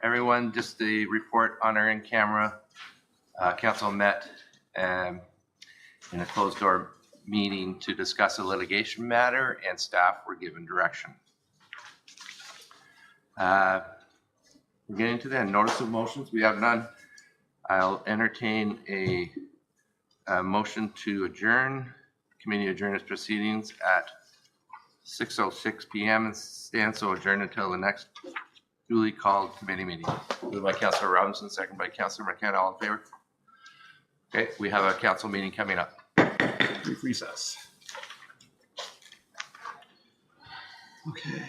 everyone. Just the report on our in-camera. Council met in a closed-door meeting to discuss a litigation matter, and staff were given direction. We're getting to the end. Notice of motions. We have none. I'll entertain a motion to adjourn. Committee adjourns proceedings at 6:06 p.m. and stand so adjourned until the next duly called committee meeting. Moved by Councilor Robinson, second by Councilor McKenna. All in favor? Okay, we have a council meeting coming up. Brief recess. Okay.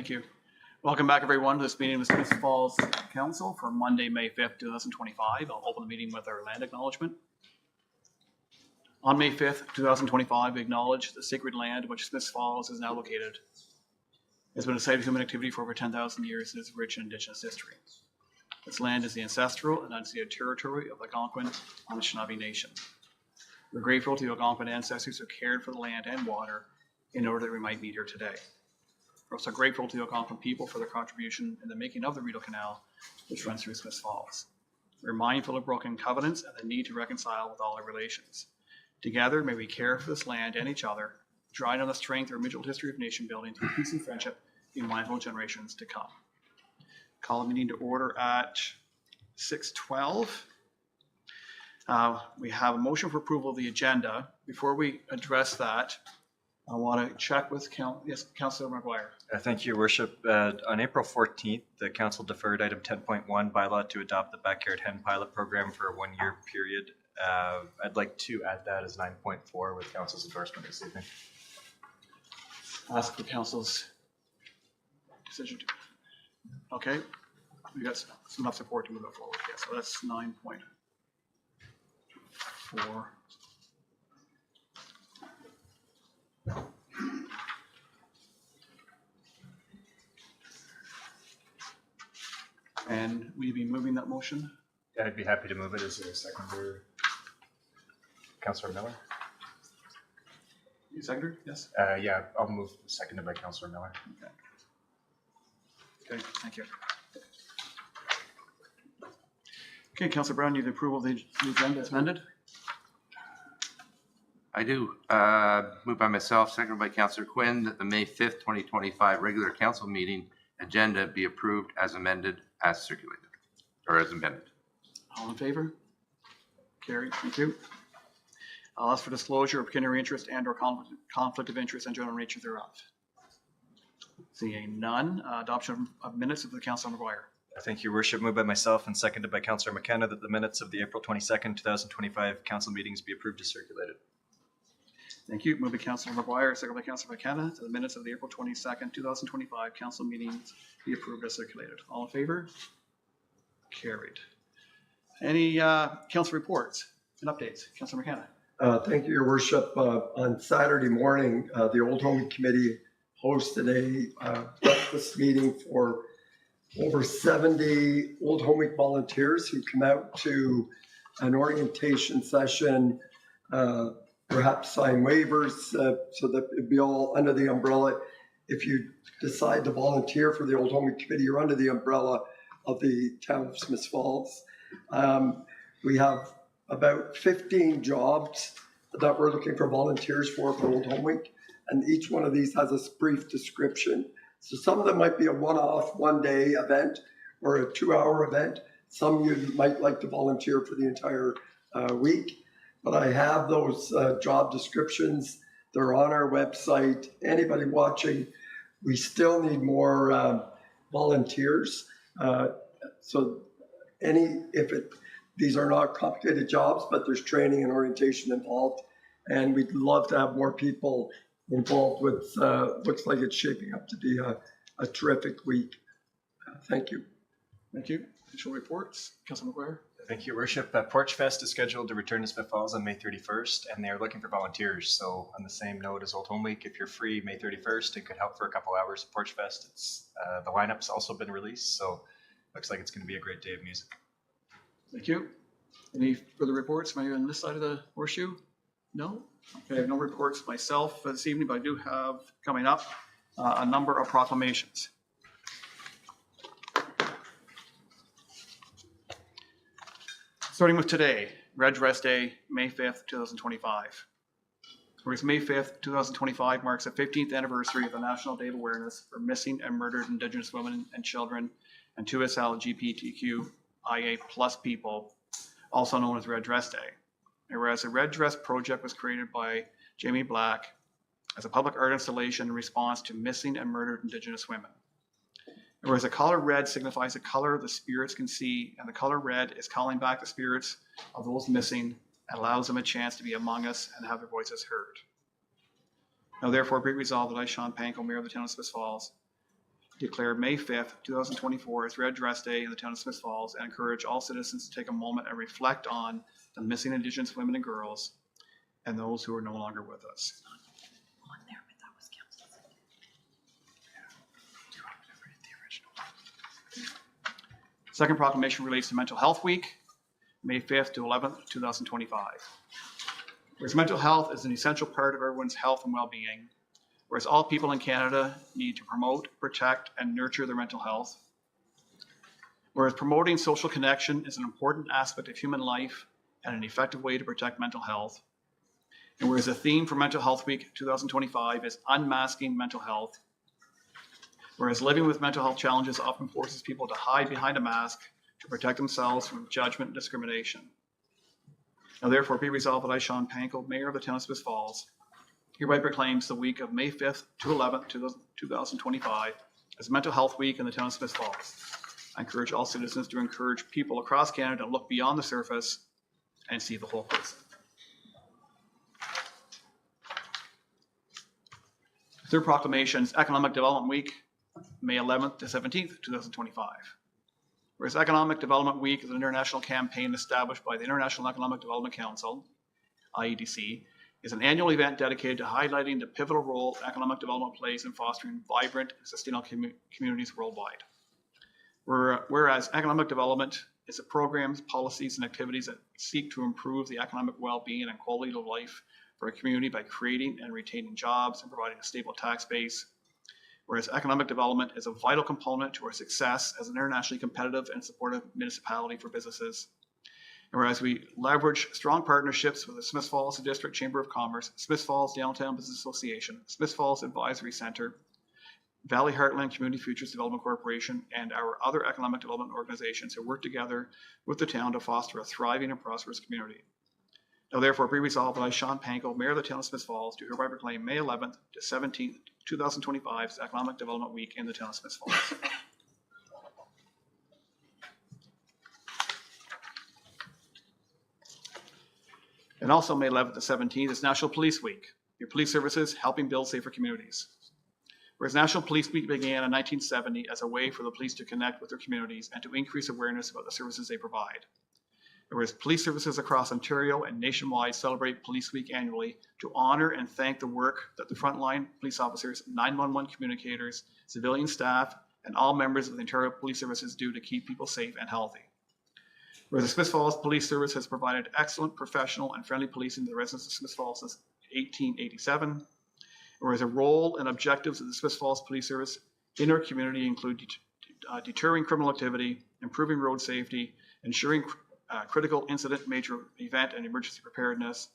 Thank you. Welcome back, everyone, to this meeting of the Smith Falls Council for Monday, May 5th, 2025. I'll open the meeting with our land acknowledgement. On May 5th, 2025, we acknowledge the sacred land in which Smith Falls is now located. It's been a site of human activity for over 10,000 years and is rich in Indigenous history. This land is the ancestral and unceded territory of the Algonquin Anishinaabe Nation. We're grateful to the Algonquin ancestors who cared for the land and water in order that we might be here today. We're also grateful to the Algonquin people for their contribution in the making of the Rideau Canal, which runs through Smith Falls. We're mindful of broken covenants and the need to reconcile with all our relations. Together, may we care for this land and each other, drawing on the strength of our mutual history of nation building through peace and friendship, being mindful of generations to come. Call the meeting to order at 6:12. We have a motion for approval of the agenda. Before we address that, I want to check with Councillor McGuire. Thank you, Your Worship. On April 14th, the council deferred item 10.1 bylaw to adopt the backyard hen pilot program for a 1-year period. I'd like to add that as 9.4 with council's endorsement this evening. Ask for council's decision. Okay, we got enough support to move it forward. Yeah, so that's 9.4. And will you be moving that motion? Yeah, I'd be happy to move it. Is there a seconder? Councillor Miller? You seconder? Yes? Yeah, I'll move, seconded by Councillor Miller. Okay, thank you. Okay, Councillor Brown, you have the approval of the agenda as amended? I do. Moved by myself, seconded by Councillor Quinn, that the May 5th, 2025 regular council meeting agenda be approved as amended, as circulated, or as amended. All in favor? Carried, thank you. I'll ask for disclosure of pecuniary interest and or conflict of interest and general nature thereof. Seeing none, adoption of minutes of the Council McGuire. Thank you, Your Worship. Moved by myself and seconded by Councillor McKenna that the minutes of the April 22nd, 2025 council meetings be approved as circulated. Thank you. Moved by Councillor McGuire, seconded by Councillor McKenna, to the minutes of the April 22nd, 2025 council meetings be approved as circulated. All in favor? Carried. Any council reports and updates? Councillor McKenna. Thank you, Your Worship. On Saturday morning, the Old Home Committee hosted a breakfast meeting for over 70 Old Home Week volunteers who come out to an orientation session, perhaps sign waivers so that it'd be all under the umbrella. If you decide to volunteer for the Old Home Week Committee, you're under the umbrella of the town of Smith Falls. We have about 15 jobs that we're looking for volunteers for Old Home Week, and each one of these has a brief description. So some of them might be a one-off, one-day event or a 2-hour event. Some you might like to volunteer for the entire week. But I have those job descriptions. They're on our website. Anybody watching, we still need more volunteers. These are not complicated jobs, but there's training and orientation involved. And we'd love to have more people involved with, looks like it's shaping up to be a terrific week. Thank you. Thank you. Official reports. Councillor McGuire. Thank you, Your Worship. Porch Fest is scheduled to return to Smith Falls on May 31st, and they are looking for volunteers. So on the same note as Old Home Week, if you're free May 31st and could help for a couple hours at Porch Fest, the lineup's also been released, so looks like it's going to be a great day of music. Thank you. Any further reports? Am I on this side of the horseshoe? No? Okay, I have no reports myself this evening, but I do have coming up a number of proclamations. Starting with today, Red Dress Day, May 5th, 2025. Whereas May 5th, 2025 marks the 15th anniversary of the National Day of Awareness for Missing and Murdered Indigenous Women and Children and 2SL LGBTQIA+ people, also known as Red Dress Day. And whereas the Red Dress Project was created by Jamie Black as a public art installation in response to missing and murdered Indigenous women. And whereas the color red signifies the color the spirits can see, and the color red is calling back the spirits of those missing and allows them a chance to be among us and have their voices heard. Now therefore be resolved that I, Sean Panko, Mayor of the Town of Smith Falls, declare May 5th, 2024 as Red Dress Day in the town of Smith Falls and encourage all citizens to take a moment and reflect on the missing Indigenous women and girls and those who are no longer with us. Second proclamation relates to Mental Health Week, May 5th to 11th, 2025. Whereas mental health is an essential part of everyone's health and well-being, whereas all people in Canada need to promote, protect, and nurture their mental health. Whereas promoting social connection is an important aspect of human life and an effective way to protect mental health. And whereas the theme for Mental Health Week 2025 is unmasking mental health. Whereas living with mental health challenges often forces people to hide behind a mask to protect themselves from judgment and discrimination. Now therefore be resolved that I, Sean Panko, Mayor of the town of Smith Falls, hereby proclaims the week of May 5th to 11th, 2025 as Mental Health Week in the town of Smith Falls. I encourage all citizens to encourage people across Canada to look beyond the surface and see the whole person. Third proclamation is Economic Development Week, May 11th to 17th, 2025. Whereas Economic Development Week is an international campaign established by the International Economic Development Council, IEDC, is an annual event dedicated to highlighting the pivotal role economic development plays in fostering vibrant and sustainable communities worldwide. Whereas economic development is a programs, policies, and activities that seek to improve the economic well-being and quality of life for a community by creating and retaining jobs and providing a stable tax base. Whereas economic development is a vital component to our success as an internationally competitive and supportive municipality for businesses. And whereas we leverage strong partnerships with the Smith Falls District Chamber of Commerce, Smith Falls Downtown Business Association, Smith Falls Advisory Center, Valley Heartland Community Futures Development Corporation, and our other economic development organizations who work together with the town to foster a thriving and prosperous community. Now therefore be resolved that I, Sean Panko, Mayor of the town of Smith Falls, do hereby proclaim May 11th to 17th, 2025 as Economic Development Week in the town of Smith Falls. And also May 11th to 17th is National Police Week, your police services helping build safer communities. Whereas National Police Week began in 1970 as a way for the police to connect with their communities and to increase awareness about the services they provide. Whereas police services across Ontario and nationwide celebrate Police Week annually to honor and thank the work that the frontline police officers, 911 communicators, civilian staff, and all members of the Ontario Police Services do to keep people safe and healthy. Whereas the Smith Falls Police Service has provided excellent, professional, and friendly policing to the residents of Smith Falls since 1887. Whereas the role and objectives of the Smith Falls Police Service in our community include deterring criminal activity, improving road safety, ensuring critical incident, major event, and emergency preparedness,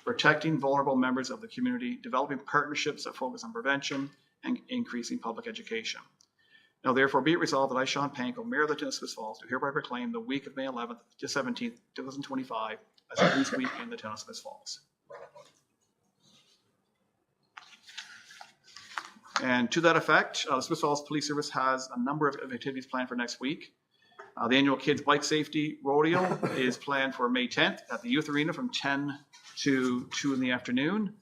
protecting vulnerable members of the community, developing partnerships that focus on prevention, and increasing public education. Now therefore be it resolved that I, Sean Panko, Mayor of the town of Smith Falls, do hereby proclaim the week of May 11th to 17th, 2025 as a Police Week in the town of Smith Falls. And to that effect, the Smith Falls Police Service has a number of activities planned for next week. The annual Kids Bike Safety Rodeo is planned for May 10th at the Youth Arena from 10 to 2 in the afternoon.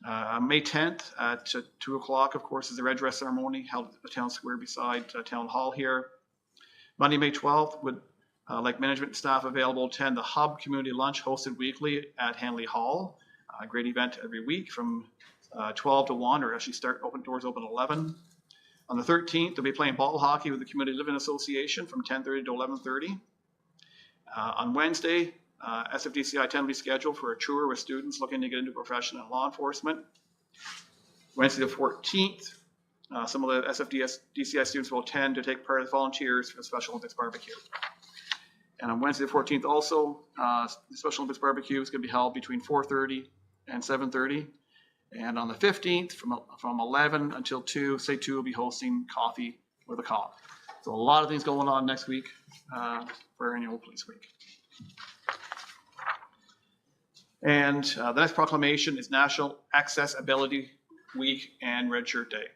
May 10th at 2 o'clock, of course, is the red dress ceremony held at the town square beside Town Hall here. Monday, May 12th, would like management staff available attend the Hub Community Lunch hosted weekly at Hanley Hall. A great event every week from 12 to 1, or actually doors open at 11. On the 13th, they'll be playing ball hockey with the Community Living Association from 10:30 to 11:30. On Wednesday, SFDCI 10 will be scheduled for a tour with students looking to get into profession in law enforcement. Wednesday the 14th, some of the SFDCI students will attend to take part as volunteers for the Special Olympics barbecue. And on Wednesday the 14th also, the Special Olympics barbecue is going to be held between 4:30 and 7:30. And on the 15th, from 11 until 2, say 2 will be hosting Coffee with a Cop. So a lot of things going on next week for our annual Police Week. And the next proclamation is National Accessibility Week and Red Shirt Day.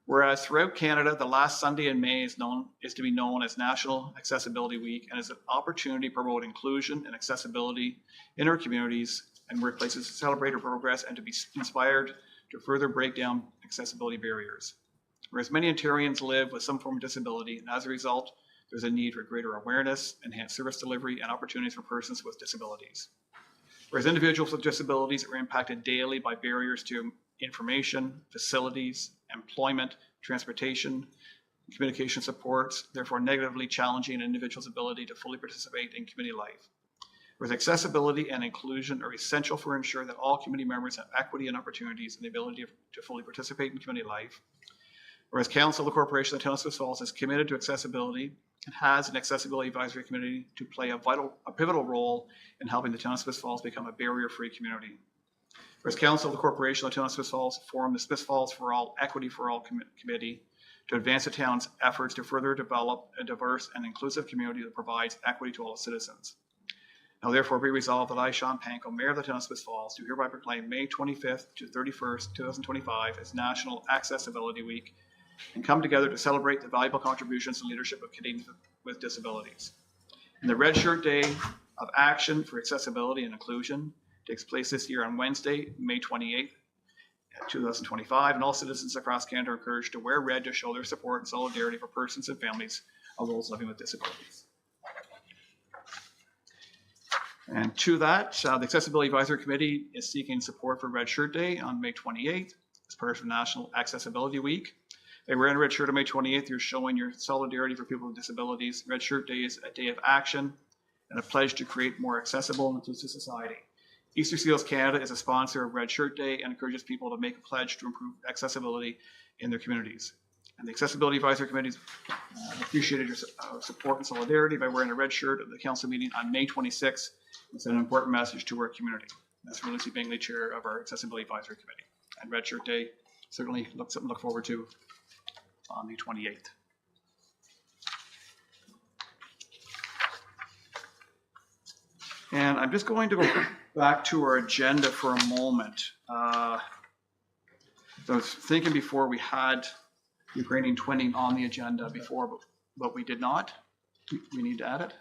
Whereas throughout Canada, the last Sunday in May is to be known as National Accessibility Week and is an opportunity to promote inclusion and accessibility in our communities and workplaces to celebrate our progress and to be inspired to further break down accessibility barriers. Whereas many Ontarians live with some form of disability, and as a result, there's a need for greater awareness, enhanced service delivery, and opportunities for persons with disabilities. Whereas individuals with disabilities are impacted daily by barriers to information, facilities, employment, transportation, communication supports, therefore negatively challenging an individual's ability to fully participate in community life. Whereas accessibility and inclusion are essential for ensuring that all community members have equity and opportunities and the ability to fully participate in community life. Whereas Council of the Corporation of the Town of Smith Falls is committed to accessibility and has an accessibility advisory committee to play a pivotal role in helping the Town of Smith Falls become a barrier-free community. Whereas Council of the Corporation of the Town of Smith Falls formed the Smith Falls for All Equity for All Committee to advance the town's efforts to further develop a diverse and inclusive community that provides equity to all citizens. Now therefore be resolved that I, Sean Panko, Mayor of the Town of Smith Falls, do hereby proclaim May 25th to 31st, 2025 as National Accessibility Week and come together to celebrate the valuable contributions and leadership of Canadians with disabilities. And the Red Shirt Day of Action for Accessibility and Inclusion takes place this year on Wednesday, May 28th, 2025, and all citizens across Canada are encouraged to wear red to show their support and solidarity for persons and families of those living with disabilities. And to that, the Accessibility Advisory Committee is seeking support for Red Shirt Day on May 28th as part of National Accessibility Week. By wearing a red shirt on May 28th, you're showing your solidarity for people with disabilities. Red Shirt Day is a day of action and a pledge to create more accessible and inclusive society. Easter Seals Canada is a sponsor of Red Shirt Day and encourages people to make a pledge to improve accessibility in their communities. And the Accessibility Advisory Committee appreciated your support and solidarity by wearing a red shirt at the council meeting on May 26th. It's an important message to our community. That's from Lucy Bingley, Chair of our Accessibility Advisory Committee. And Red Shirt Day, certainly something to look forward to on the 28th. And I'm just going to go back to our agenda for a moment. So I was thinking before we had Ukrainian twinning on the agenda before, but we did not. We need to add it?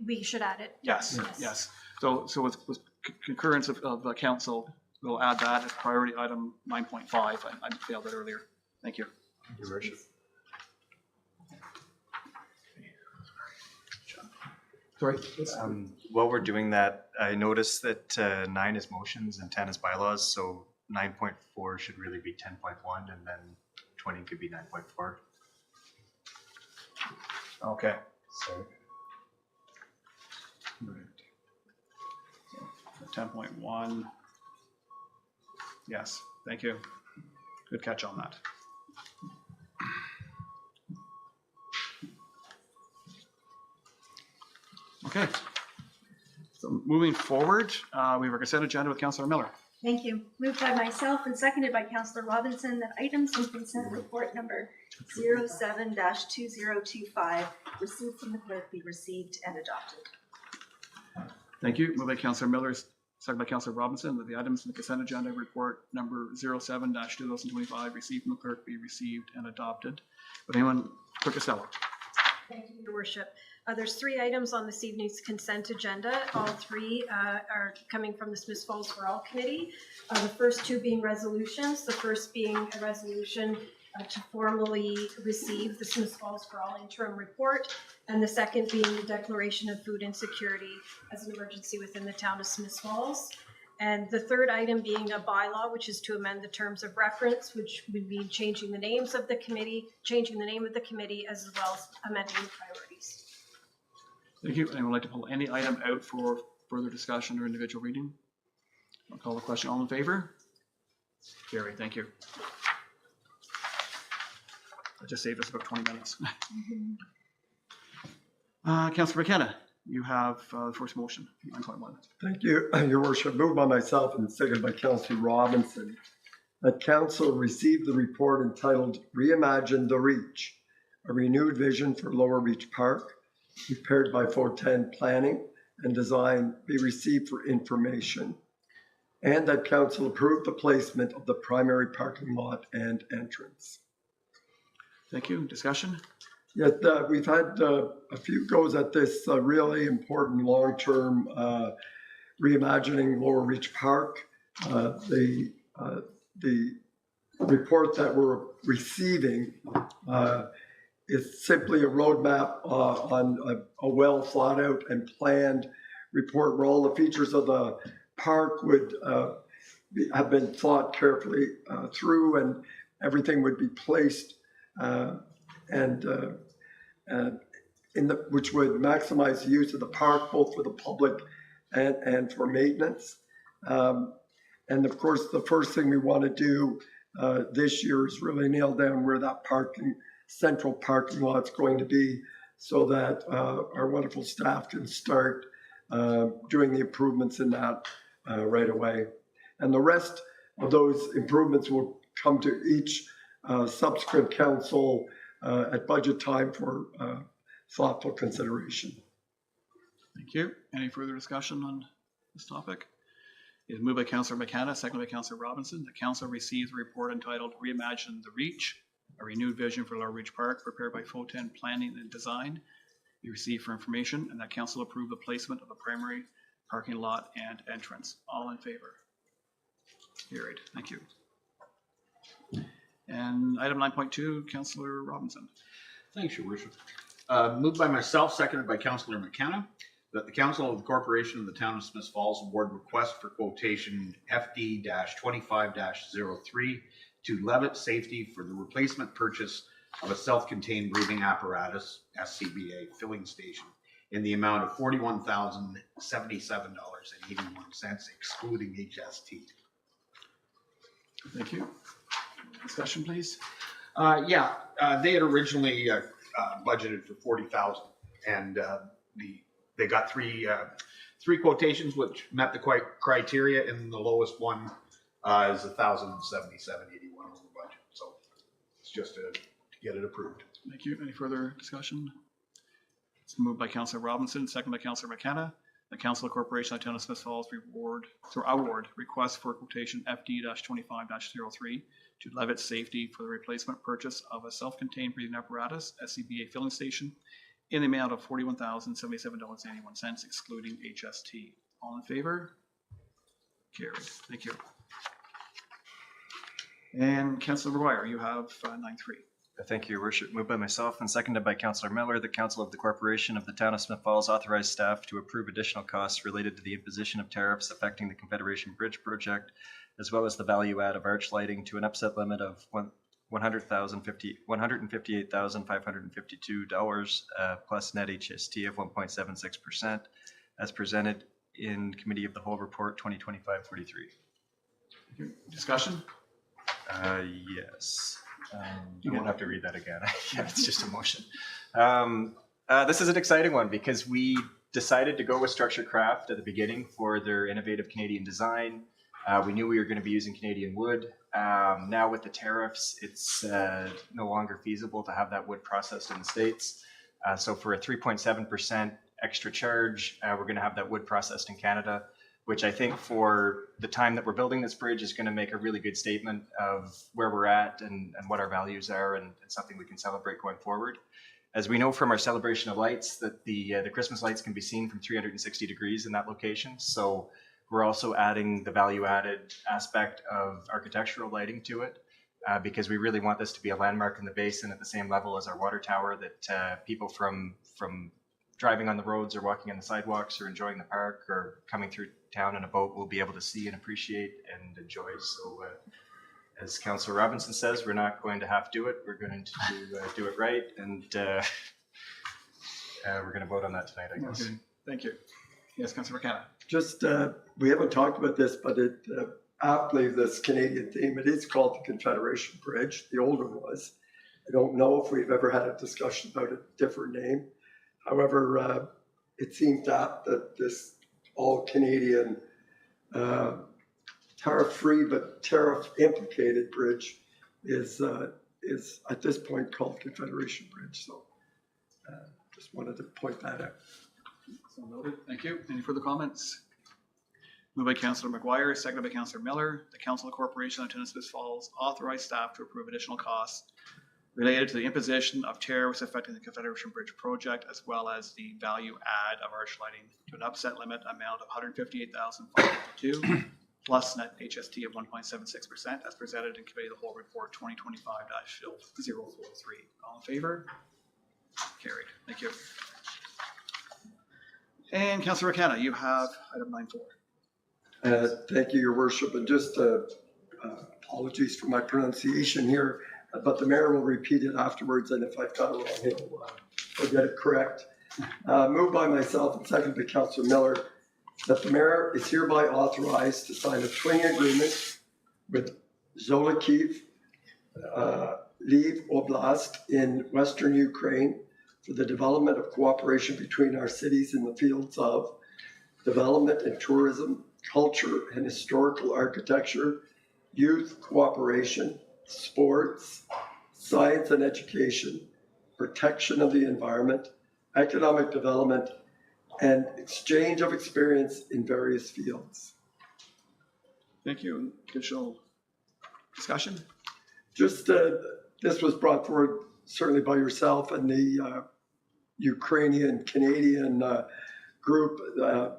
We should add it. Yes, yes. So with concurrence of council, we'll add that as priority item 9.5. I failed it earlier. Thank you. Your worship. Sorry. While we're doing that, I noticed that 9 is motions and 10 is bylaws, so 9.4 should really be 10.1, and then 20 could be 9.4. Okay. Sorry. 10.1. Yes, thank you. Good catch on that. Okay. So moving forward, we have a consent agenda with Councillor Miller. Thank you. Moved by myself and seconded by Councillor Robinson that items in consent report number 07-2025 received from the clerk be received and adopted. Thank you. Moved by Councillor Miller, seconded by Councillor Robinson, that the items in the consent agenda report number 07-2025 received from the clerk be received and adopted. Would anyone, Clerk Costello? Thank you, Your Worship. There's 3 items on this evening's consent agenda. All 3 are coming from the Smith Falls for All Committee. The first 2 being resolutions. The first being a resolution to formally receive the Smith Falls for All interim report, and the second being the declaration of food insecurity as an emergency within the town of Smith Falls. And the third item being a bylaw, which is to amend the terms of reference, which would be changing the names of the committee, changing the name of the committee, as well as amending the priorities. Thank you. Anyone would like to pull any item out for further discussion or individual reading? I'll call the question. All in favor? Carried. Thank you. That just saved us about 20 minutes. Councillor McKenna, you have the first motion, 9.1. Thank you, Your Worship. Moved by myself and seconded by Councillor Robinson, that Council receive the report entitled Reimagine the Reach, a renewed vision for Lower Reach Park, prepared by Fortin Planning and Design, be received for information, and that Council approve the placement of the primary parking lot and entrance. Thank you. Discussion? Yet we've had a few goes at this really important long-term reimagining Lower Reach Park. The report that we're receiving is simply a roadmap on a well thought out and planned report where all the features of the park would have been thought carefully through, and everything would be placed which would maximize the use of the park both for the public and for maintenance. And of course, the first thing we want to do this year is really nail down where that central parking lot's going to be, so that our wonderful staff can start doing the improvements in that right away. And the rest of those improvements will come to each subsequent council at budget time for thoughtful consideration. Thank you. Any further discussion on this topic? It is moved by Councillor McKenna, seconded by Councillor Robinson. The council receives a report entitled Reimagine the Reach, a renewed vision for Laurel Reach Park, prepared by Foten Planning and Design. Be received for information, and that council approve the placement of a primary parking lot and entrance. All in favor? Carried. Thank you. And item 9.2, Councillor Robinson. Thanks, Your Worship. Moved by myself, seconded by Councillor McKenna, that the Council of the Corporation of the Town of Smiths Falls award request for quotation FD-25-03 to Levitt Safety for the replacement purchase of a self-contained breathing apparatus, SCBA, filling station in the amount of $41,077.81, excluding HST. Thank you. Discussion, please. They had originally budgeted for 40,000, and they got three quotations which met the criteria, and the lowest one is $1,077.81 over budget. So it's just to get it approved. Thank you. Any further discussion? It's moved by Councillor Robinson, second by Councillor McKenna. The Council of Corporation of the Town of Smiths Falls award request for quotation FD-25-03 to Levitt Safety for the replacement purchase of a self-contained breathing apparatus, SCBA filling station, in the amount of $41,077.81, excluding HST. All in favor? Carried. Thank you. And Councillor McGuire, you have 9.3. Thank you, Your Worship. Moved by myself and seconded by Councillor Miller, the Council of the Corporation of the Town of Smith Falls authorize staff to approve additional costs related to the imposition of tariffs affecting the Confederation Bridge project, as well as the value add of arch lighting to an upset limit of $158,552 plus net HST of 1.76%, as presented in Committee of the Whole Report 2025-43. Discussion? Yes. You won't have to read that again. Yeah, it's just a motion. This is an exciting one because we decided to go with Structure Craft at the beginning for their innovative Canadian design. We knew we were going to be using Canadian wood. Now with the tariffs, it's no longer feasible to have that wood processed in the States. So for a 3.7% extra charge, we're going to have that wood processed in Canada, which I think for the time that we're building this bridge is going to make a really good statement of where we're at and what our values are, and something we can celebrate going forward. As we know from our celebration of lights that the Christmas lights can be seen from 360 degrees in that location. So we're also adding the value added aspect of architectural lighting to it because we really want this to be a landmark in the basin at the same level as our water tower that people from driving on the roads or walking on the sidewalks or enjoying the park or coming through town in a boat will be able to see and appreciate and enjoy. So as Councillor Robinson says, we're not going to half do it. We're going to do it right. And we're going to vote on that tonight, I guess. Okay. Thank you. Yes, Councillor McKenna. Just, we haven't talked about this, but it aptly this Canadian theme, it is called the Confederation Bridge. The old one was. I don't know if we've ever had a discussion about a different name. However, it seems apt that this all Canadian tariff-free but tariff-implicated bridge is at this point called Confederation Bridge. So just wanted to point that out. So noted. Thank you. Any further comments? Moved by Councillor McGuire, seconded by Councillor Miller. The Council of the Corporation of the Town of Smiths Falls authorized staff to approve additional costs related to the imposition of tariffs affecting the Confederation Bridge project, as well as the value add of arch lighting to an upset limit amount of $158,552, plus net HST of 1.76% as presented in Committee of the Whole Report 2025-043. All in favor? Carried. Thank you. And Councillor McKenna, you have item 9.4. Thank you, Your Worship, and just apologies for my pronunciation here, but the mayor will repeat it afterwards, and if I've got it wrong, he'll get it correct. Moved by myself and seconded by Councillor Miller that the mayor is hereby authorized to sign a twinning agreement with Zolochiv Lviv Oblast in Western Ukraine for the development of cooperation between our cities in the fields of development and tourism, culture and historical architecture, youth cooperation, sports, science and education, protection of the environment, economic development, and exchange of experience in various fields. Thank you. Additional discussion? Just this was brought forward certainly by yourself and the Ukrainian Canadian group.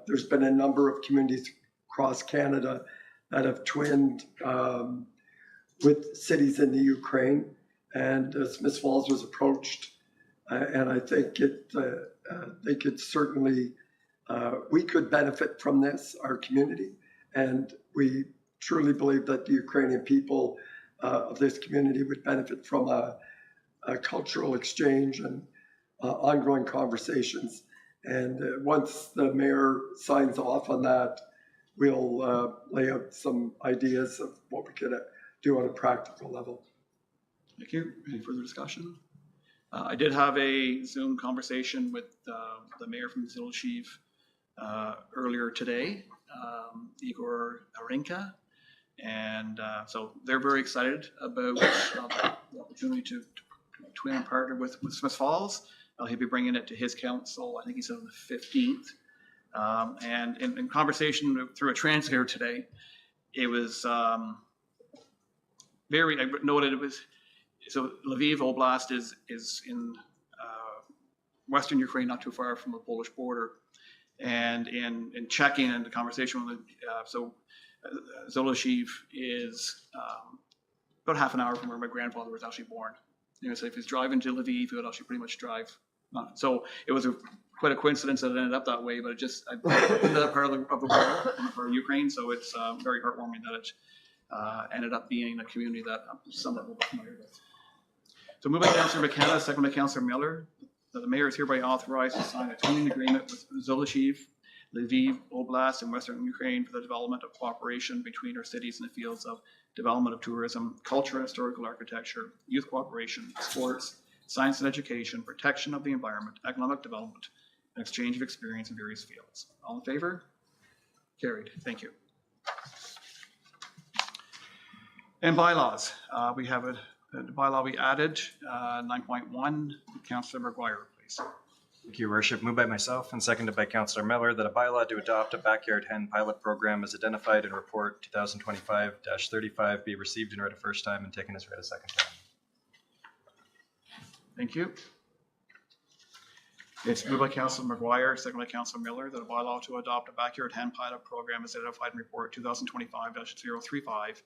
There's been a number of communities across Canada that have twinned with cities in the Ukraine, and Smith Falls was approached, and I think they could certainly, we could benefit from this, our community, and we truly believe that the Ukrainian people of this community would benefit from a cultural exchange and ongoing conversations. And once the mayor signs off on that, we'll lay out some ideas of what we could do on a practical level. Thank you. Any further discussion? I did have a Zoom conversation with the mayor from Zolochiv earlier today, Igor Arinka, and so they're very excited about the opportunity to twin and partner with Smith Falls. He'll be bringing it to his council, I think he said on the 15th. And in conversation through a translator today, it was I noted it was, so Lviv Oblast is in Western Ukraine, not too far from the Polish border. And in checking and the conversation with Zolochiv is about half an hour from where my grandfather was actually born. So if he's driving to Lviv, he would actually pretty much drive. So it was quite a coincidence that it ended up that way, but I've been to that part of the world, for Ukraine, so it's very heartwarming that it ended up being a community that I'm somewhat familiar with. So moving to Councillor McKenna, second by Councillor Miller, that the mayor is hereby authorized to sign a twinning agreement with Zolochiv, Lviv Oblast in Western Ukraine for the development of cooperation between our cities in the fields of development of tourism, culture and historical architecture, youth cooperation, sports, science and education, protection of the environment, economic development, and exchange of experience in various fields. All in favor? Carried. Thank you. And bylaws. We have a bylaw we added, 9.1. Councillor McGuire, please. Thank you, Your Worship. Moved by myself and seconded by Councillor Miller that a bylaw to adopt a backyard hen pilot program as identified in Report 2025-35 be received and read a first time and taken as read a second time. Thank you. It's moved by Councillor McGuire, seconded by Councillor Miller that a bylaw to adopt a backyard hen pilot program as identified in Report 2025-035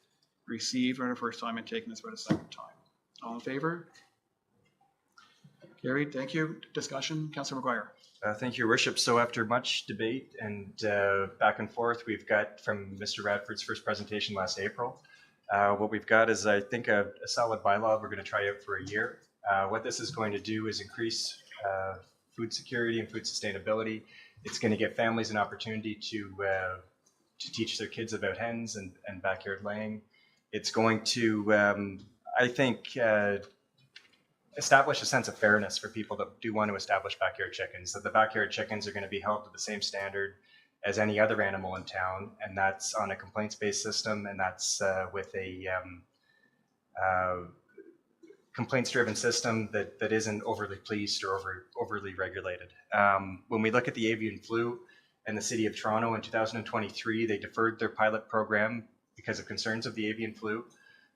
received, read a first time, and taken as read a second time. All in favor? Carried. Thank you. Discussion. Councillor McGuire. Thank you, Your Worship. So after much debate and back and forth, we've got from Mr. Radford's first presentation last April. What we've got is, I think, a solid bylaw we're going to try out for a year. What this is going to do is increase food security and food sustainability. It's going to give families an opportunity to teach their kids about hens and backyard laying. It's going to, I think, establish a sense of fairness for people that do want to establish backyard chickens, that the backyard chickens are going to be held to the same standard as any other animal in town, and that's on a complaints-based system, and that's with a complaints-driven system that isn't overly policed or overly regulated. When we look at the avian flu and the City of Toronto in 2023, they deferred their pilot program because of concerns of the avian flu.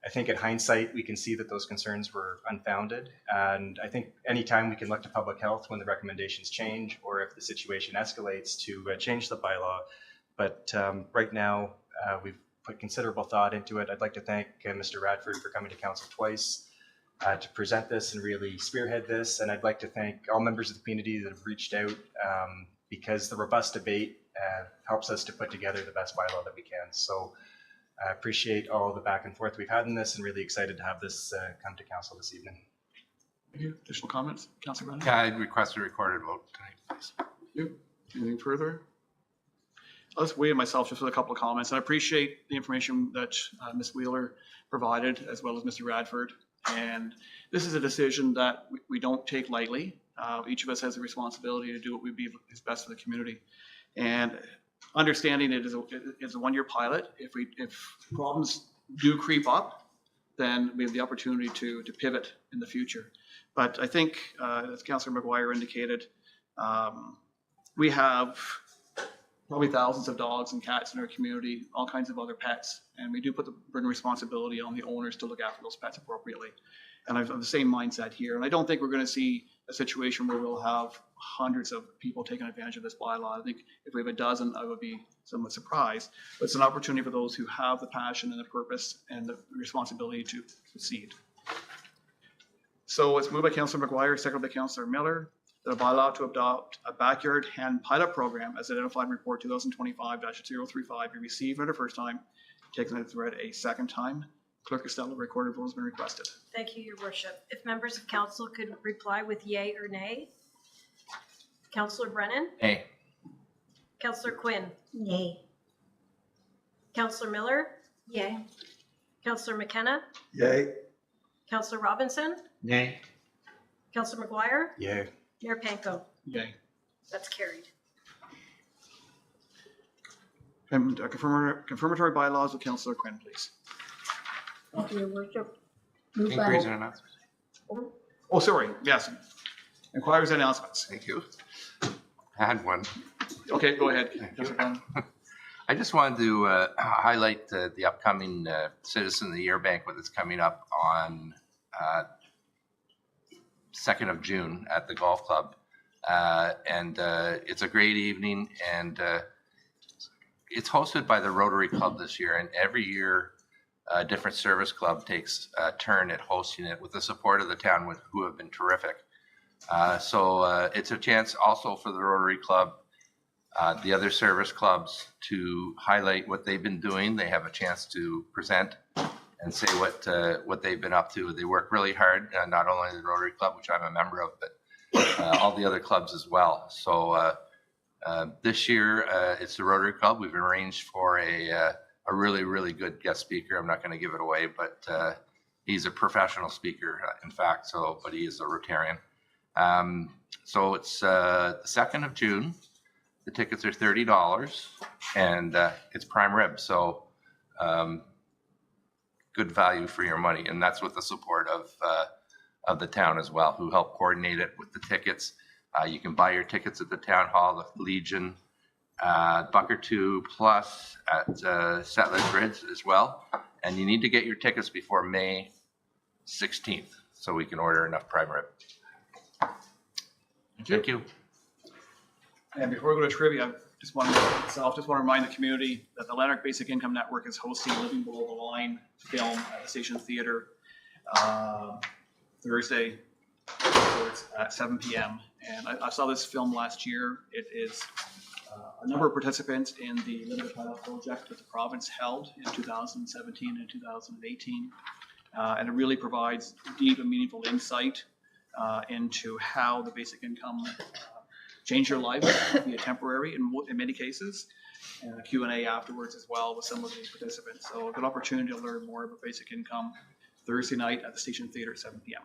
I think in hindsight, we can see that those concerns were unfounded. And I think anytime we can look to public health when the recommendations change or if the situation escalates to change the bylaw. But right now, we've put considerable thought into it. I'd like to thank Mr. Radford for coming to council twice to present this and really spearhead this. And I'd like to thank all members of the community that have reached out because the robust debate helps us to put together the best bylaw that we can. So I appreciate all the back and forth we've had in this and really excited to have this come to council this evening. Thank you. Additional comments, Councillor Brennan? Yeah, I'd request a recorded vote tonight, please. Thank you. Anything further? I'll just weigh in myself just with a couple of comments. I appreciate the information that Ms. Wheeler provided, as well as Mr. Radford. And this is a decision that we don't take lightly. Each of us has a responsibility to do what we believe is best for the community. And understanding it is a one-year pilot. If problems do creep up, then we have the opportunity to pivot in the future. But I think, as Councillor McGuire indicated, we have probably thousands of dogs and cats in our community, all kinds of other pets, and we do put the burden of responsibility on the owners to look after those pets appropriately. And I have the same mindset here. And I don't think we're going to see a situation where we'll have hundreds of people taking advantage of this bylaw. I think if we have a dozen, I would be somewhat surprised. But it's an opportunity for those who have the passion and the purpose and the responsibility to succeed. So it's moved by Councillor McGuire, seconded by Councillor Miller, that a bylaw to adopt a backyard hen pilot program as identified in report 2025-035 be received for the first time, taken as read a second time. Clerk Costello, recorded vote has been requested. Thank you, Your Worship. If members of council could reply with yay or nay. Councillor Brennan? Hey, Councillor Quinn? Nay. Councillor Miller? Yay. Councillor McKenna? Yay. Councillor Robinson? nay. Councillor McGuire? Yeah. Mayor Panko? Yay. That's carried. And confirmatory bylaws with Councillor Quinn, please. Thank you, Your Worship. Move by- Inquiries and announcements. Oh, sorry, yes. Inquiries and announcements. Thank you. I had one. Okay, go ahead, Councillor Brennan. I just wanted to highlight the upcoming Citizen of the Year banquet that's coming up on 2nd of June at the golf club. And it's a great evening, and it's hosted by the Rotary Club this year. And every year, a different service club takes a turn at hosting it with the support of the town, who have been terrific. So it's a chance also for the Rotary Club, the other service clubs, to highlight what they've been doing. They have a chance to present and say what they've been up to. They work really hard, not only the Rotary Club, which I'm a member of, but all the other clubs as well. So this year it's the Rotary Club. We've arranged for a really, really good guest speaker. I'm not going to give it away, but he's a professional speaker, in fact. But he is a Rotarian. So it's the 2nd of June. The tickets are $30, and it's prime rib. So good value for your money, and that's with the support of the town as well, who help coordinate it with the tickets. You can buy your tickets at the Town Hall, the Legion, $1 or $2 plus at Settlers Ridge as well. And you need to get your tickets before May 16th, so we can order enough prime rib. Thank you. And before we go to trivia, I just want to remind the community that the Lanark Basic Income Network is hosting Living Below the Line film at the Station Theatre Thursday at 7 p.m. And I saw this film last year. It is a number of participants in the Limited Pilot Project that the province held in 2017 and 2018. And it really provides deep and meaningful insight into how the basic income changed your life, be it temporary in many cases, and a Q&A afterwards as well with some of these participants. So a good opportunity to learn more about basic income Thursday night at the Station Theatre at 7 p.m.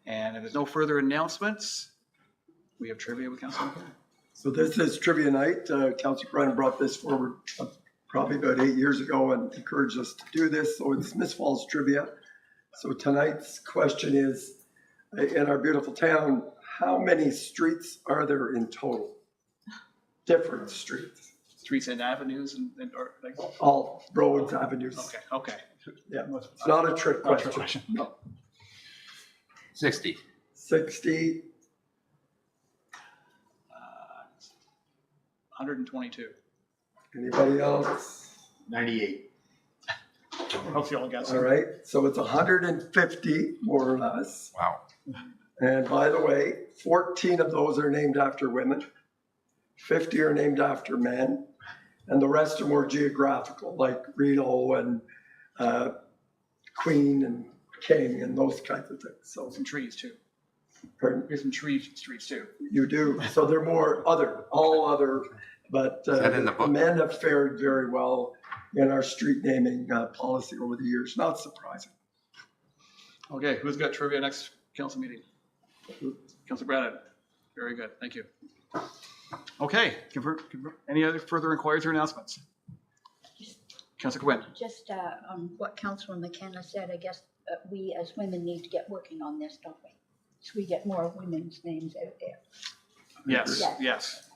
And if there's no further announcements, we have trivia with Councillor McKenna. So this is trivia night. Councillor Brennan brought this forward probably about 8 years ago and encouraged us to do this. So it's Smith Falls trivia. So tonight's question is, in our beautiful town, how many streets are there in total? Different streets. Streets and avenues or like All roads, avenues. Okay. Yeah, it's not a trick question. No. 60. 60. 122. Anybody else? 98. How's the old guys? All right, so it's 150 more or less. Wow. And by the way, 14 of those are named after women, 50 are named after men, and the rest are more geographical, like Reno and Queen and King and those kinds of things. So, Some trees too. pardon? There's some streets too. You do. So they're more other, all other, but that in the book? men have fared very well in our street naming policy over the years. Not surprising. Okay, who's got trivia next council meeting? Councilor Brandon. Very good, thank you. Okay, any other further inquiries or announcements? Councilor Quinn. Just on what Councilor McKenna said, I guess we as women need to get working on this, don't we? So we get more women's names out there. Yes, yes.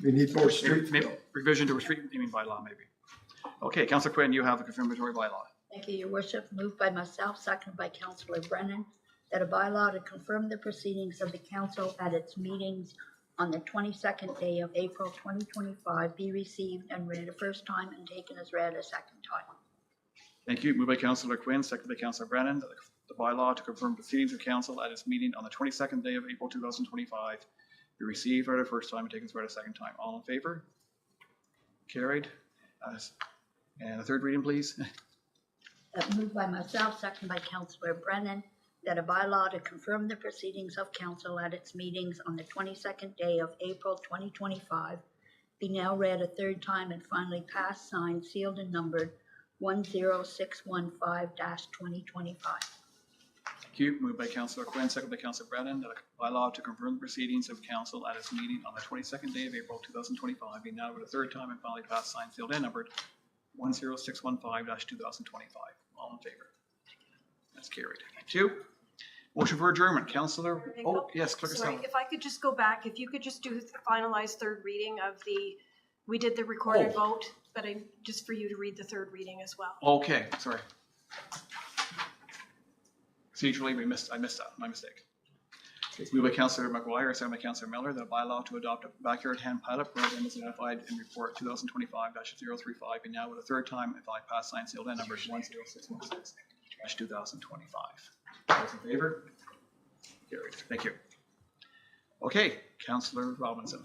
We need more street. Maybe revision to a street naming bylaw, maybe. Okay, Councilor Quinn, you have the confirmatory bylaw. Thank you, Your Worship. Moved by myself, seconded by Councilor Brennan, that a bylaw to confirm the proceedings of the council at its meetings on the 22nd day of April 2025 be received and read a first time and taken as read a second time. Thank you. Moved by Councilor Quinn, seconded by Councilor Brennan, that the bylaw to confirm proceedings of council at its meeting on the 22nd day of April 2025 be received, read a first time, and taken as read a second time. All in favor? Carried. And the third reading, please. Moved by myself, seconded by Councilor Brennan, that a bylaw to confirm the proceedings of council at its meetings on the 22nd day of April 2025 be now read a third time and finally passed, signed, sealed, and numbered 10615-2025. Thank you. Moved by Councilor Quinn, seconded by Councilor Brennan, that a bylaw to confirm the proceedings of council at its meeting on the 22nd day of April 2025 be now read a third time and finally passed, signed, sealed, and numbered 10615-2025. All in favor? That's carried. Thank you. Motion for adjournment, Councilor. Oh, yes, Clerk Sorry, Estella. if I could just go back, if you could just do the finalized third reading of we did the recorded vote, but just for you to read the third reading as well. Okay, sorry. Procedurally, I missed that, my mistake. It's moved by Councilor McGuire, seconded by Councilor Miller, that a bylaw to adopt a backyard hand pilot program is identified in report 2025-035 be now with a third time and finally passed, signed, sealed, and numbered 10616-2025. Those in favor? Carried. Thank you. Okay, Councilor Robinson.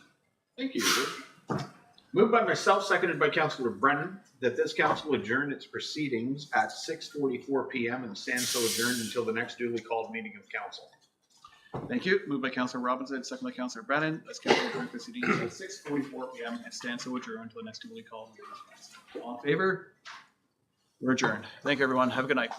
Thank you. Moved by myself, seconded by Councilor Brennan, that this council adjourn its proceedings at 6:44 p.m. and stand so adjourned until the next duly called meeting of council. Thank you. Moved by Councilor Robinson, seconded by Councilor Brennan. This council adjourn proceedings at 6:44 p.m. and stand so adjourned until the next duly called meeting of council. All in favor? We're adjourned. Thank you, everyone. Have a good night.